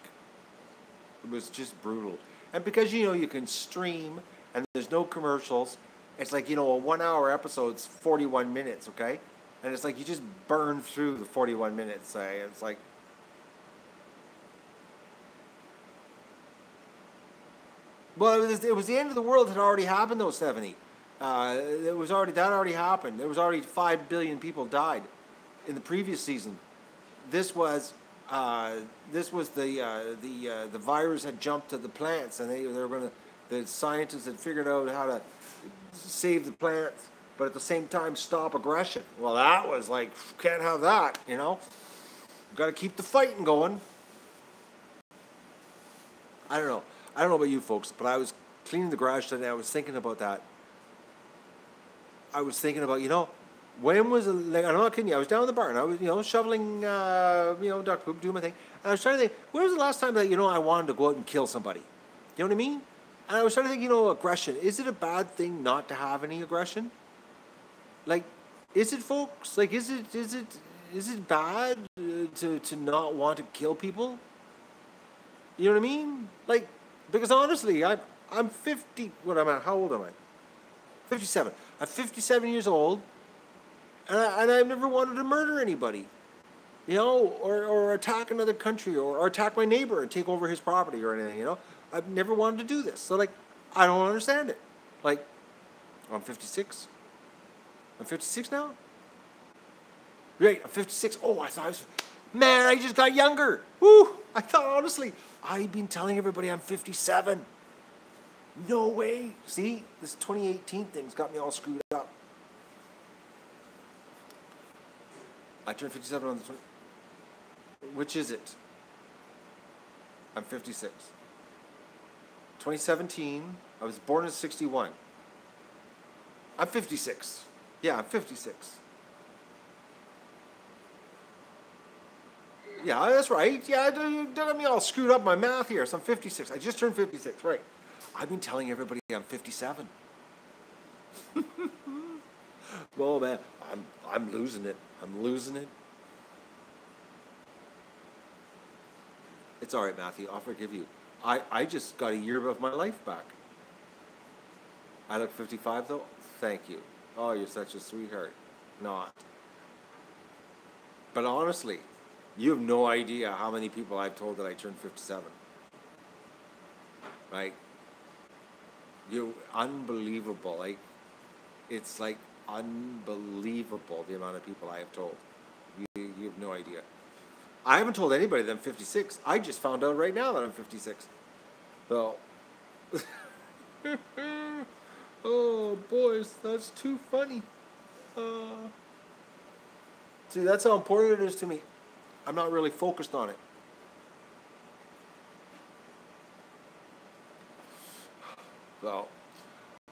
it was just brutal. And because, you can stream and there's no commercials, it's like, a 1 hour episode's 41 minutes, okay? And it's like you just burn through the 41 minutes, say. It's like, well, it was the end of the world had already happened though, Stephanie. That already happened. There was already 5 billion people died in the previous season. This was the virus had jumped to the plants, and the scientists had figured out how to save the plants, but at the same time stop aggression. Well, that was like, can't have that, Got to keep the fighting going. I don't know about you folks, but I was cleaning the garage today. I was thinking about that. I was thinking about, when was it, I'm not kidding you, I was down in the barn, I was, shoveling, duck poop, doing my thing, and I was trying to think, when was the last time that, I wanted to go out and kill somebody? You know what I mean? And I was trying to think, you know, aggression. Is it a bad thing not to have any aggression? Like, is it, folks? Like, is it bad to not want to kill people? You know what I mean? Like, because honestly, I'm 50. What am I? How old am I? 57. I'm 57 years old, and I've never wanted to murder anybody. You know, or attack another country, or attack my neighbor and take over his property or anything. You know, I've never wanted to do this. So like, I don't understand it. Like, I'm 56. I'm 56 now. Great, I'm 56. Oh, I thought I was, man, I just got younger. Woo! I thought, honestly, I've been telling everybody I'm 57. No way. See, this 2018 thing's got me all screwed up. I turned 57 on the 20. Which is it? I'm 56. 2017, I was born in 61. I'm 56. Yeah, I'm 56. Yeah, that's right. Yeah, you got me all screwed up my math here. So I'm 56. I just turned 56, right. I've been telling everybody I'm 57. Oh man, I'm losing it. I'm losing it. It's all right, Matthew. I'll forgive you. I just got a year of my life back. I look 55 though. Thank you. Oh, you're such a sweetheart. Not. But honestly, you have no idea how many people I've told that I turned 57. Right? Unbelievable. Like, it's like unbelievable the amount of people I have told. You have no idea. I haven't told anybody that I'm 56. I just found out right now that I'm 56. So, oh boys, that's too funny. See, that's how important it is to me. I'm not really focused on it.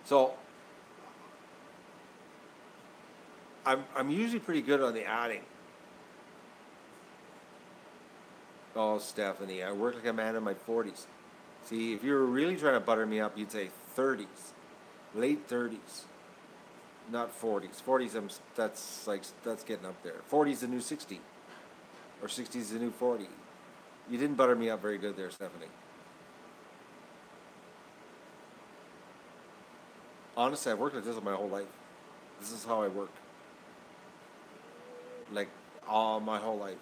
So I'm usually pretty good on the adding. Oh, Stephanie, I work like a man in my 40s. See, if you were really trying to butter me up, you'd say 30s, late 30s, not 40s. 40s, that's getting up there. 40s the new 60, or 60s the new 40. You didn't butter me up very good there, Stephanie. Honestly, I've worked like this my whole life. This is how I work. Like, all my whole life.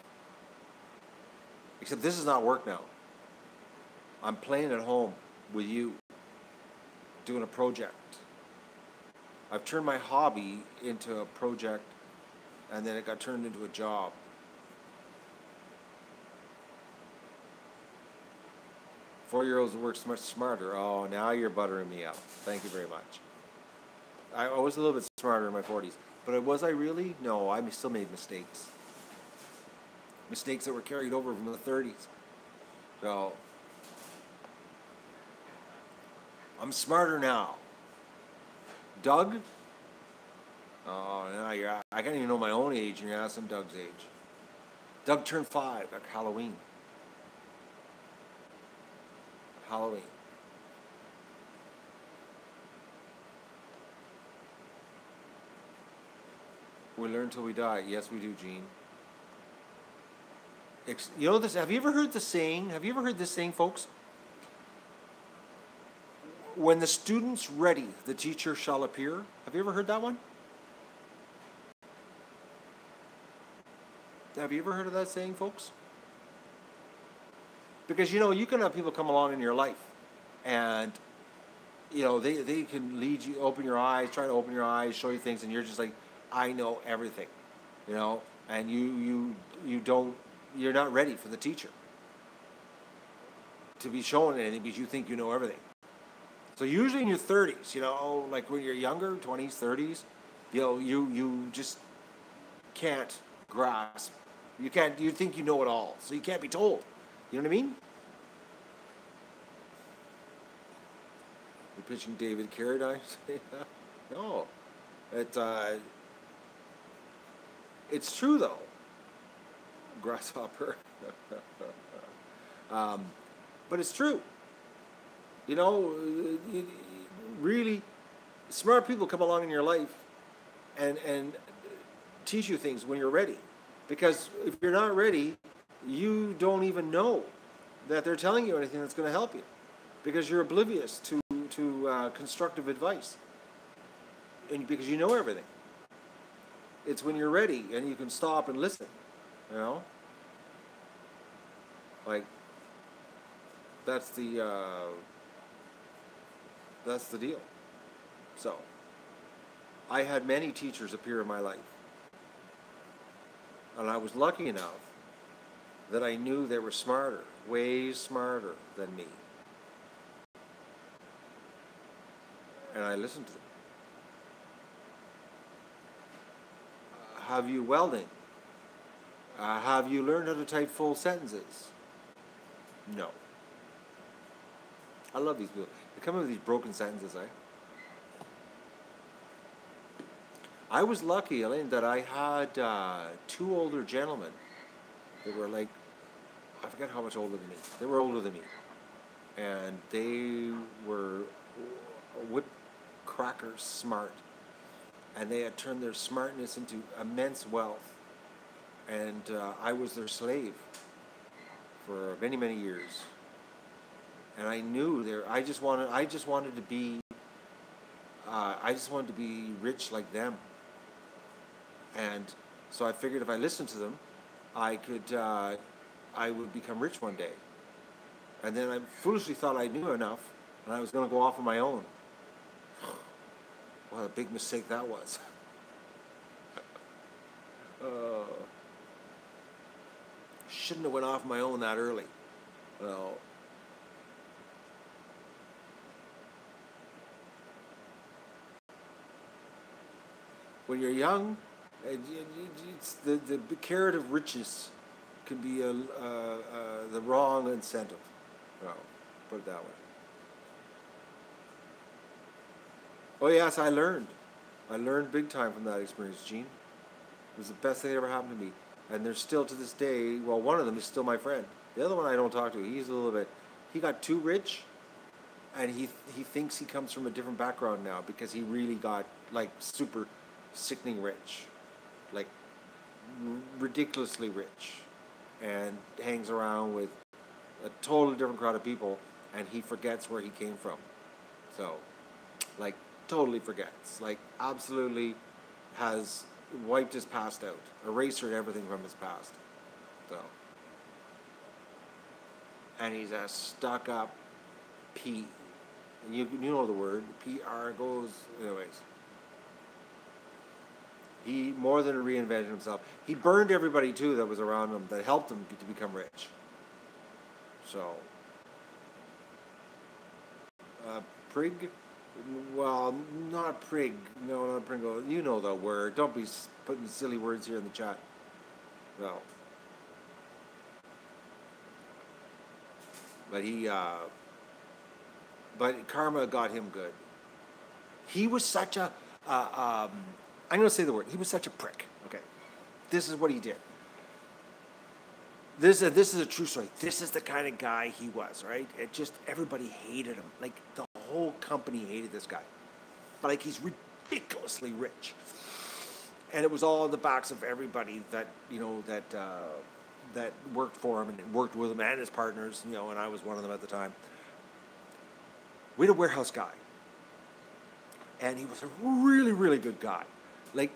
Except this is not work now. I'm playing at home with you, doing a project. I've turned my hobby into a project, and then it got turned into a job. Four-year-olds work much smarter. Oh, now you're buttering me up. Thank you very much. I was a little bit smarter in my 40s. But was I really? No, I still made mistakes. Mistakes that were carried over from the 30s. So, I'm smarter now. Doug? Oh, now I can't even know my own age, and you're asking Doug's age. Doug turned 5 at Halloween. Halloween. We learn till we die. Yes, we do, Gene. You know this? Have you ever heard the saying? Have you ever heard this saying, folks? When the student's ready, the teacher shall appear. Have you ever heard that one? Have you ever heard of that saying, folks? Because, you know, you can have people come along in your life, and, you know, they can lead you, open your eyes, try to open your eyes, show you things, and you're just like, I know everything, you know, and you're not ready for the teacher to be shown anything because you think you know everything. So usually in your 30s, you know, like when you're younger, 20s, 30s, you know, you just can't grasp. You think you know it all, so you can't be told. You know what I mean? You're pitching David Carradine? No. It's true, though. Grasshopper. But it's true. You know, really smart people come along in your life and teach you things when you're ready. Because if you're not ready, you don't even know that they're telling you anything that's going to help you, because you're oblivious to constructive advice, and because you know everything. It's when you're ready and you can stop and listen. You know, like that's the deal. So I had many teachers appear in my life, and I was lucky enough that I knew they were smarter, way smarter than me, and I listened to them. Have you welding? Have you learned how to type full sentences? No. I love these people. They come up with these broken sentences, eh? I was lucky, Elaine, that I had two older gentlemen that were like, I forget how much older than me. They were older than me. And they were whip crackers smart. And they had turned their smartness into immense wealth. And I was their slave for many, many years. And I knew I just wanted to be rich like them. And so I figured if I listened to them, I would become rich one day. And then I foolishly thought I knew enough, and I was going to go off on my own. What a big mistake that was. Shouldn't have went off my own that early. Well, when you're young, it's the carrot of riches can be the wrong incentive. Well, put it that way. Oh yes, I learned. I learned big time from that experience, Gene. It was the best thing that ever happened to me. And they're still to this day, well, one of them is still my friend. The other one I don't talk to. He's a little bit, he got too rich, and he thinks he comes from a different background now because he really got like super sickening rich, like ridiculously rich, and hangs around with a totally different crowd of people, and he forgets where he came from. So, like, totally forgets. Like, absolutely has wiped his past out, erased everything from his past. So, and he's a stuck-up P. And you know the word. PR goes, anyways. He more than reinvented himself. He burned everybody too that was around him that helped him to become rich. So, prig? Well, not prig. No, not Pringle. You know the word. Don't be putting silly words here in the chat. No. But but karma got him good. He was such a, I'm going to say the word. He was such a prick. Okay. This is what he did. This is a true story. This is the kind of guy he was, right? It just, everybody hated him. Like, the whole company hated this guy. Like, he's ridiculously rich. And it was all on the backs of everybody that, you know, that worked for him and worked with him and his partners, you know, and I was one of them at the time. We had a warehouse guy. And he was a really, really good guy. Like,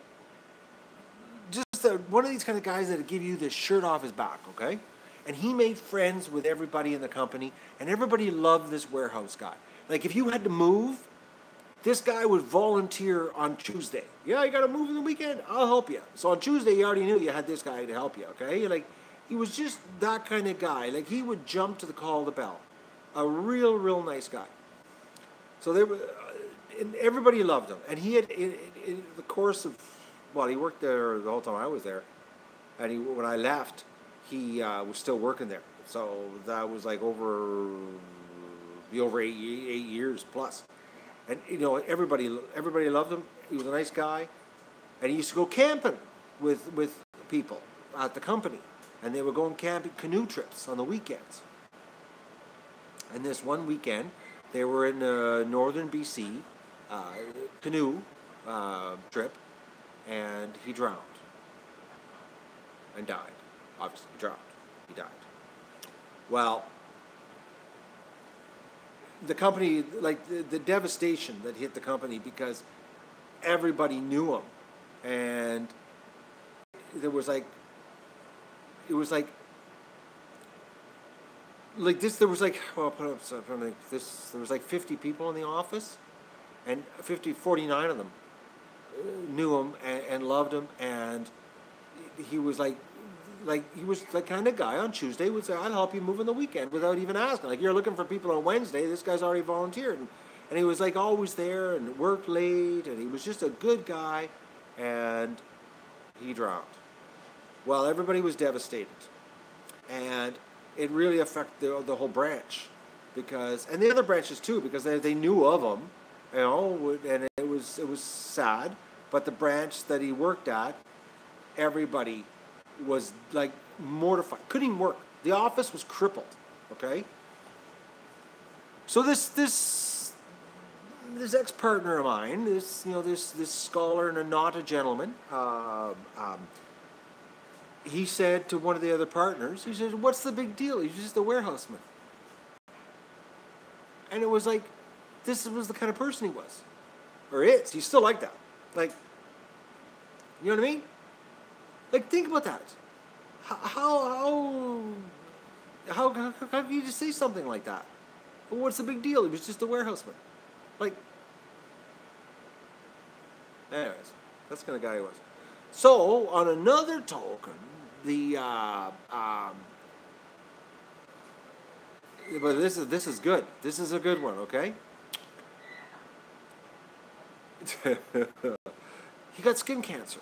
just one of these kind of guys that would give you the shirt off his back, okay? And he made friends with everybody in the company, and everybody loved this warehouse guy. Like, if you had to move, this guy would volunteer on Tuesday. Yeah, you got to move in the weekend? I'll help you. So on Tuesday, you already knew you had this guy to help you, okay? Like, he was just that kind of guy. Like, he would jump to the call of the bell. A real, real nice guy. So they were, and everybody loved him. And he had, in the course of, well, he worked there the whole time I was there. And when I left, he was still working there. So that was like over 8 years plus. And, you know, everybody loved him. He was a nice guy. And he used to go camping with people at the company. And they would go on camping canoe trips on the weekends. And this one weekend, They were in northern BC, uh, canoe trip, and he drowned and died. Obviously, he drowned. He died. Well, the company, like the devastation that hit the company because everybody knew him, and there was like, it was like this. There was like, well, I'll put up something. This there was like 50 people in the office, and 49 of them knew him and loved him, and he was like he was the kind of guy on Tuesday would say, "I'll help you move on the weekend," without even asking. Like, you're looking for people on Wednesday, this guy's already volunteered, and he was like always there and worked late, and he was just a good guy, and he drowned. Well, everybody was devastated, and it really affected the whole branch, because, and the other branches too, because they knew of him, you know, and it was sad. But the branch that he worked at, everybody was like mortified, couldn't even work. The office was crippled. Okay. So this ex-partner of mine, this scholar and not a gentleman, he said to one of the other partners, he said, "What's the big deal? He's just a warehouseman." And it was like, this was the kind of person he was, or is. He's still like that. Like, you know what I mean? Like, think about that. How can you just say something like that? Well, what's the big deal? He was just a warehouseman. Like, anyways, that's the kind of guy he was. So, on another token, but this is good. This is a good one, okay? He got skin cancer,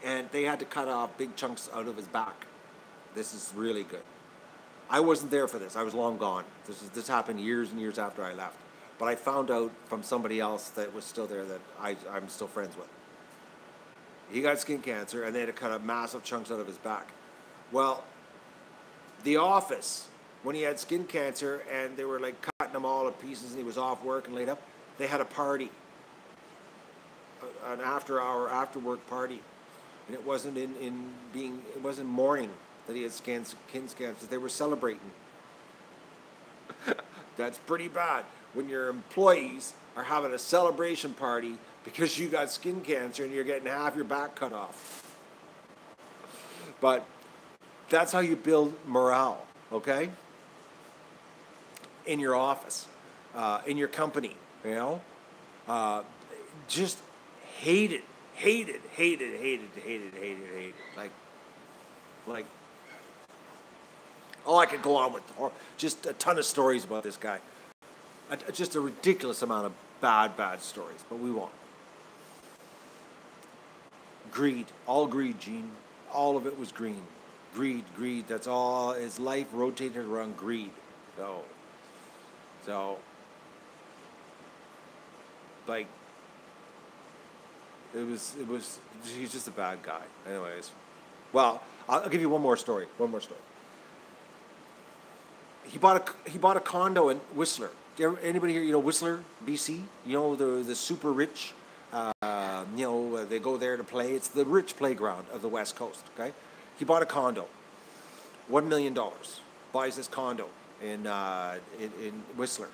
and they had to cut off big chunks out of his back. This is really good. I wasn't there for this. I was long gone. This happened years and years after I left. But I found out from somebody else that was still there that I'm still friends with. He got skin cancer, and they had to cut up massive chunks out of his back. Well, the office, when he had skin cancer and they were like cutting him all to pieces and he was off work and laid up, they had a party, an after work party. And it wasn't it wasn't mourning that he had skin cancer. They were celebrating. That's pretty bad when your employees are having a celebration party because you got skin cancer and you're getting half your back cut off. But that's how you build morale, okay? In your office, in your company, you know? Just hate it. Like, oh, I could go on with just a ton of stories about this guy. Just a ridiculous amount of bad stories, but we won't. Greed, all greed, Gene. All of it was green. Greed, that's all. His life rotated around greed. So, like, he's just a bad guy. Anyways, well, I'll give you one more story. He bought a condo in Whistler. Anybody here, you know Whistler, BC? You know the super rich. You know, they go there to play. It's the rich playground of the West Coast. Okay, he bought a condo, $1 million. Buys this condo in Whistler,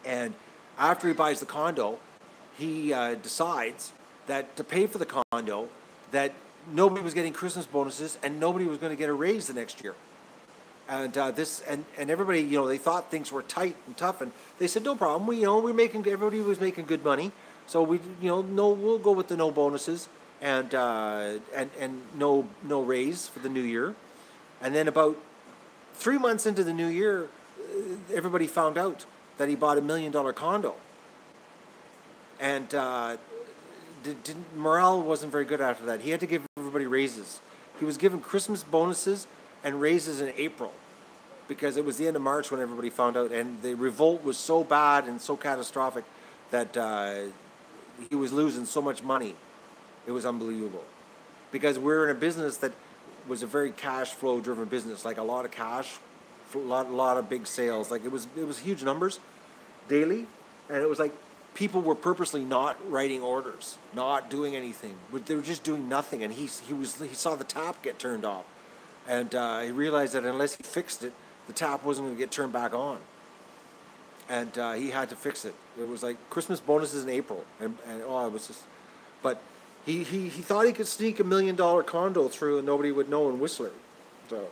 and after he buys the condo, he decides that to pay for the condo, that nobody was getting Christmas bonuses and nobody was going to get a raise the next year. And and everybody, you know, they thought things were tight and tough, and they said no problem. Everybody was making good money, so we'll go with the no bonuses and no raise for the new year. And then about 3 months into the new year, everybody found out that he bought $1 million condo, and morale wasn't very good after that. He had to give everybody raises. He was given Christmas bonuses and raises in April, because it was the end of March when everybody found out, and the revolt was so bad and so catastrophic that he was losing so much money. It was unbelievable, because we're in a business that was a very cash flow driven business, like a lot of cash lot of big sales. Like it was huge numbers daily, and it was like people were purposely not writing orders, not doing anything. They were just doing nothing, and he saw the tap get turned off, and he realized that unless he fixed it, the tap wasn't going to get turned back on, and he had to fix it. It was like Christmas bonuses in April, and oh, it was just, but he thought he could sneak $1 million condo through and nobody would know in Whistler, so.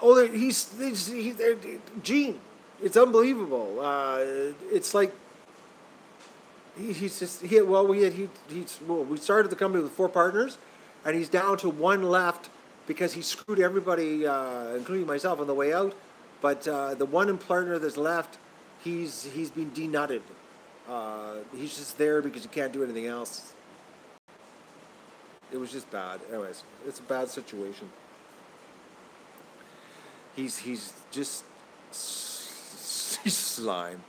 Oh, Gene, it's unbelievable. It's like he's just well, we started the company with 4 partners, and he's down to 1 left because he screwed everybody, including myself, on the way out. But the one partner that's left, he's been denutted. He's just there because he can't do anything else. It was just bad. Anyways, it's a bad situation. He's just he's slime.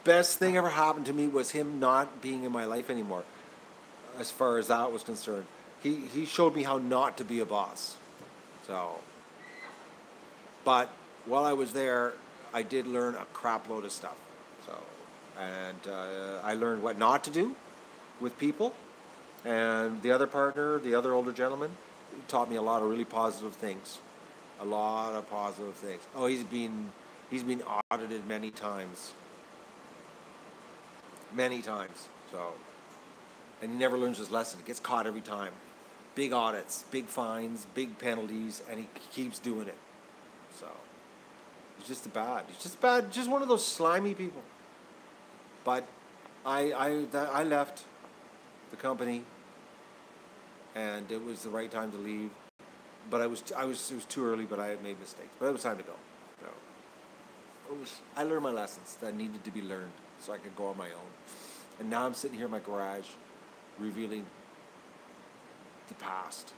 Best thing ever happened to me was him not being in my life anymore. As far as that was concerned, he showed me how not to be a boss. So, but while I was there, I did learn a crap load of stuff. So, and I learned what not to do with people. And the other partner, the other older gentleman, taught me a lot of really positive things. A lot of positive things. Oh, he's been audited many times. Many times. So, and he never learns his lesson. He gets caught every time. Big audits, big fines, big penalties, and he keeps doing it. So, he's just bad. He's just bad. Just one of those slimy people. But I left the company, and it was the right time to leave. But it was too early, but I had made mistakes. But it was time to go. So I learned my lessons that needed to be learned so I could go on my own. And now I'm sitting here in my garage revealing the past.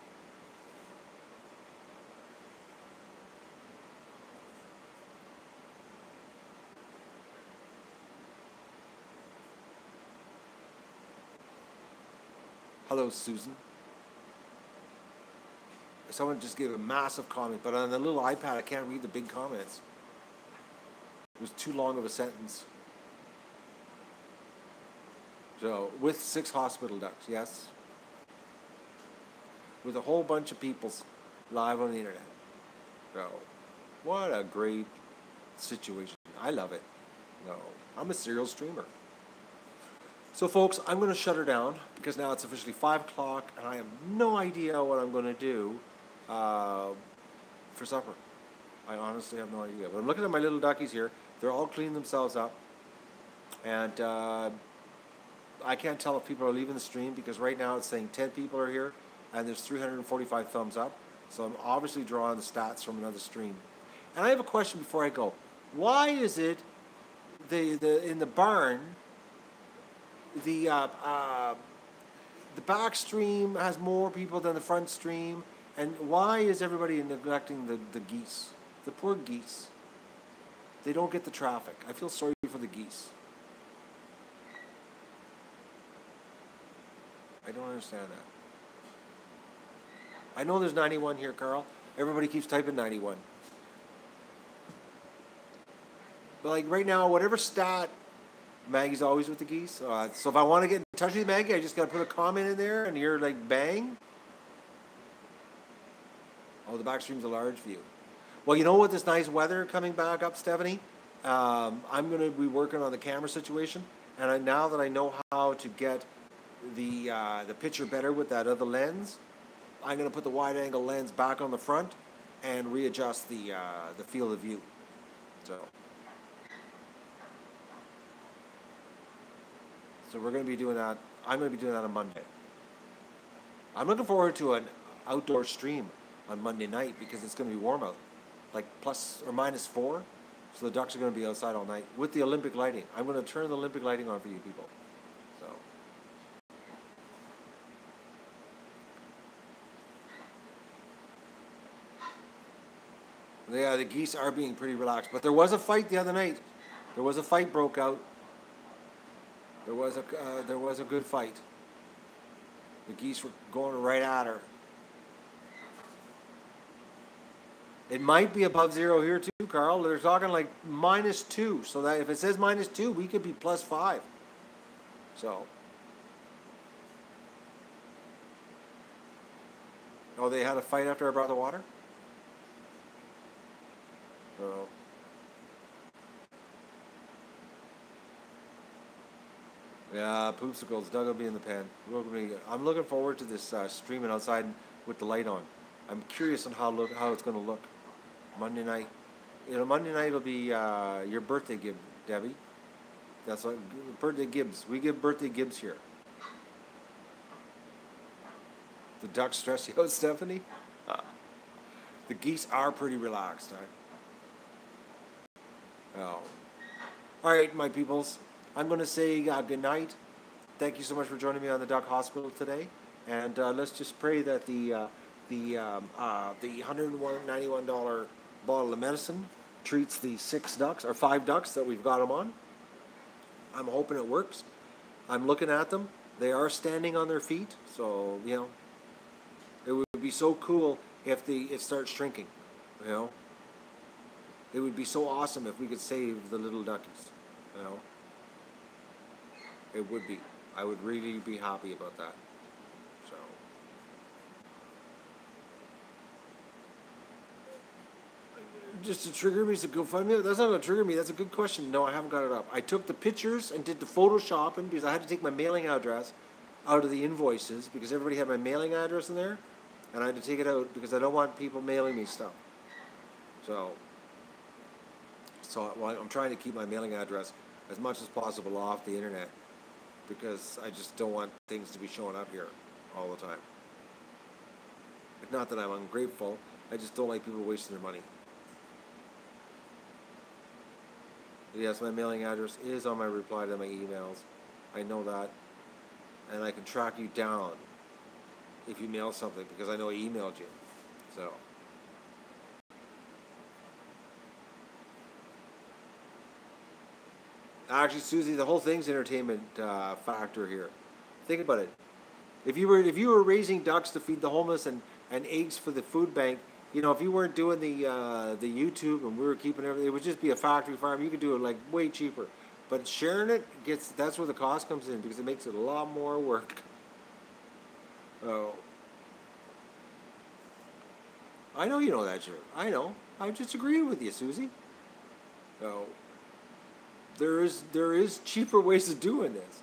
Hello, Susan. Someone just gave a massive comment, but on the little iPad, I can't read the big comments. It was too long of a sentence. So, with 6 hospital ducks, yes. With a whole bunch of people live on the internet. So, what a great situation. I love it. No, I'm a serial streamer. So, folks, I'm going to shut her down because now it's officially 5 o'clock and I have no idea what I'm going to do for supper. I honestly have no idea. But I'm looking at my little duckies here. They're all cleaning themselves up. And I can't tell if people are leaving the stream because right now it's saying 10 people are here and there's 345 thumbs up. So I'm obviously drawing the stats from another stream. And I have a question before I go. Why is it in the barn, the back stream has more people than the front stream? And why is everybody neglecting the geese? The poor geese. They don't get the traffic. I feel sorry for the geese. I don't understand that. I know there's 91 here, Carl. Everybody keeps typing 91. But like right now, whatever stat, Maggie's always with the geese. So if I want to get in touch with Maggie, I just got to put a comment in there and hear like bang. Oh, the back stream's a large view. Well, you know what? This nice weather coming back up, Stephanie. I'm going to be working on the camera situation, and now that I know how to get the picture better with that other lens, I'm going to put the wide-angle lens back on the front and readjust the field of view. So we're going to be doing that. I'm going to be doing that on Monday. I'm looking forward to an outdoor stream on Monday night because it's going to be warm out, like plus or minus 4. So the ducks are going to be outside all night with the Olympic lighting. I'm going to turn the Olympic lighting on for you people. So. Yeah, the geese are being pretty relaxed. But there was a fight the other night. There was a fight broke out. There was a good fight. The geese were going right at her. It might be above zero here too, Carl. They're talking like -2. So that if it says -2, we could be +5. So. Oh, they had a fight after I brought the water? Oh. Yeah, poopsicles. Doug will be in the pen. I'm looking forward to this streaming outside with the light on. I'm curious on how it's going to look. Monday night. Monday night will be your birthday gib, Debbie. That's what birthday gibs. We give birthday gibs here. The ducks stress you out, Stephanie? The geese are pretty relaxed, huh? Oh. All right, my peoples. I'm going to say good night. Thank you so much for joining me on the Duck Hospital today. And let's just pray that the $191 bottle of medicine treats the 6 ducks, or 5 ducks that we've got them on. I'm hoping it works. I'm looking at them. They are standing on their feet, so, it would be so cool if it starts shrinking, It would be so awesome if we could save the little duckies, It would be. I would really be happy about that. So. Just to trigger me, to GoFundMe? That's not going to trigger me. That's a good question. No, I haven't got it up. I took the pictures and did the Photoshopping because I had to take my mailing address out of the invoices because everybody had my mailing address in there. And I had to take it out because I don't want people mailing me stuff. So I'm trying to keep my mailing address as much as possible off the internet because I just don't want things to be showing up here all the time. It's not that I'm ungrateful. I just don't like people wasting their money. Yes, my mailing address is on my reply to my emails. I know that. And I can track you down if you mail something because I know I emailed you. So. Actually, Susie, the whole thing's entertainment factor here. Think about it. If you were raising ducks to feed the homeless and eggs for the food bank, if you weren't doing the YouTube and we were keeping everything, it would just be a factory farm. You could do it like way cheaper. But sharing it that's where the cost comes in because it makes it a lot more work. Oh. I know you know that, sure. I know. I just agree with you, Susie. Oh. There is cheaper ways of doing this.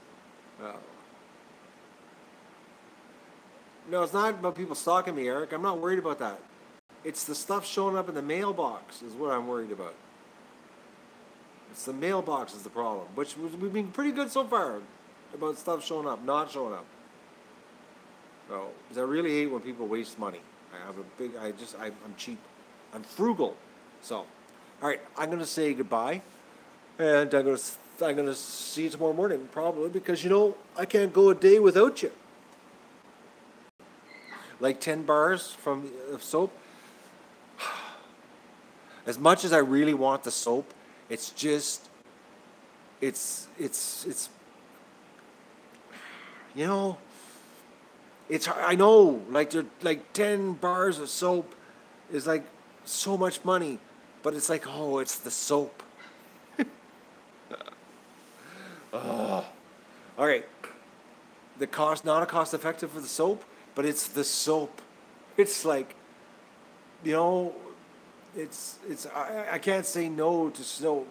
No, it's not about people stalking me, Eric. I'm not worried about that. It's the stuff showing up in the mailbox is what I'm worried about. It's the mailbox is the problem, which we've been pretty good so far about stuff showing up, not showing up. No, because I really hate when people waste money. I'm cheap. I'm frugal. So, all right, I'm going to say goodbye. And I'm gonna see you tomorrow morning, probably, because I can't go a day without you. Like 10 bars from soap. As much as I really want the soap, it's just, it's I know, like 10 bars of soap is like so much money, but it's like, oh, it's the soap. All right. The cost, not a cost effective for the soap, but it's the soap. It's like, I can't say no to soap.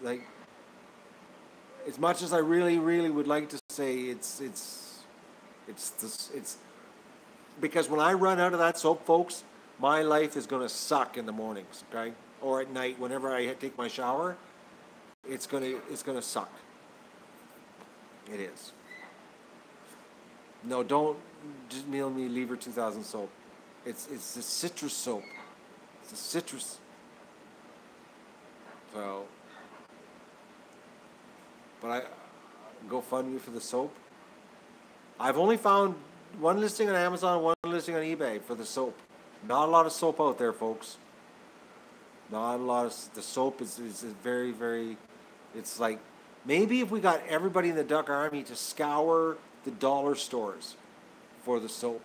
Like, as much as I really, really would like to say it's because when I run out of that soap, folks, my life is going to suck in the mornings, okay? Or at night, whenever I take my shower. It's gonna suck. It is. No, don't just mail me Lever 2000 soap. It's the citrus soap. It's the citrus. So, but I GoFundMe for the soap. I've only found one listing on Amazon, one listing on eBay for the soap. Not a lot of soap out there, folks. Not a lot of the soap is very, very. It's like maybe if we got everybody in the Duck Army to scour the dollar stores for the soap.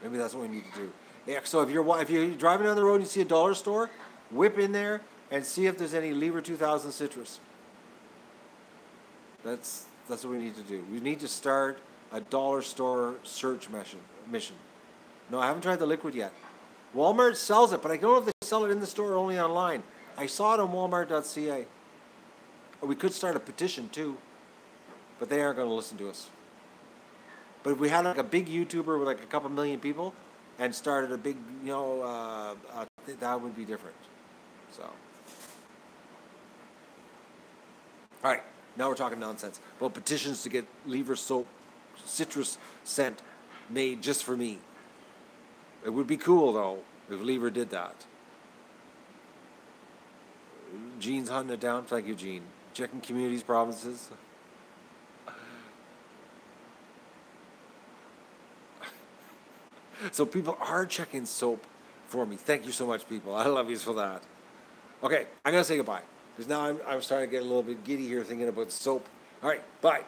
Maybe that's what we need to do. Yeah. So if you're driving down the road and you see a dollar store, whip in there and see if there's any Lever 2000 citrus. That's what we need to do. We need to start a dollar store search mission. No, I haven't tried the liquid yet. Walmart sells it, but I don't know if they sell it in the store or only online. I saw it on Walmart.ca. Or we could start a petition too, but they aren't going to listen to us. But if we had like a big YouTuber with like a couple million people and started a big, that would be different. So, all right, now we're talking nonsense about petitions to get Lever soap citrus scent made just for me. It would be cool though if Lever did that. Gene's hunting it down. Thank you, Gene. Checking communities, provinces. So people are checking soap for me. Thank you so much, people. I love you for that. Okay, I'm going to say goodbye. Because now I'm starting to get a little bit giddy here thinking about soap. All right, bye.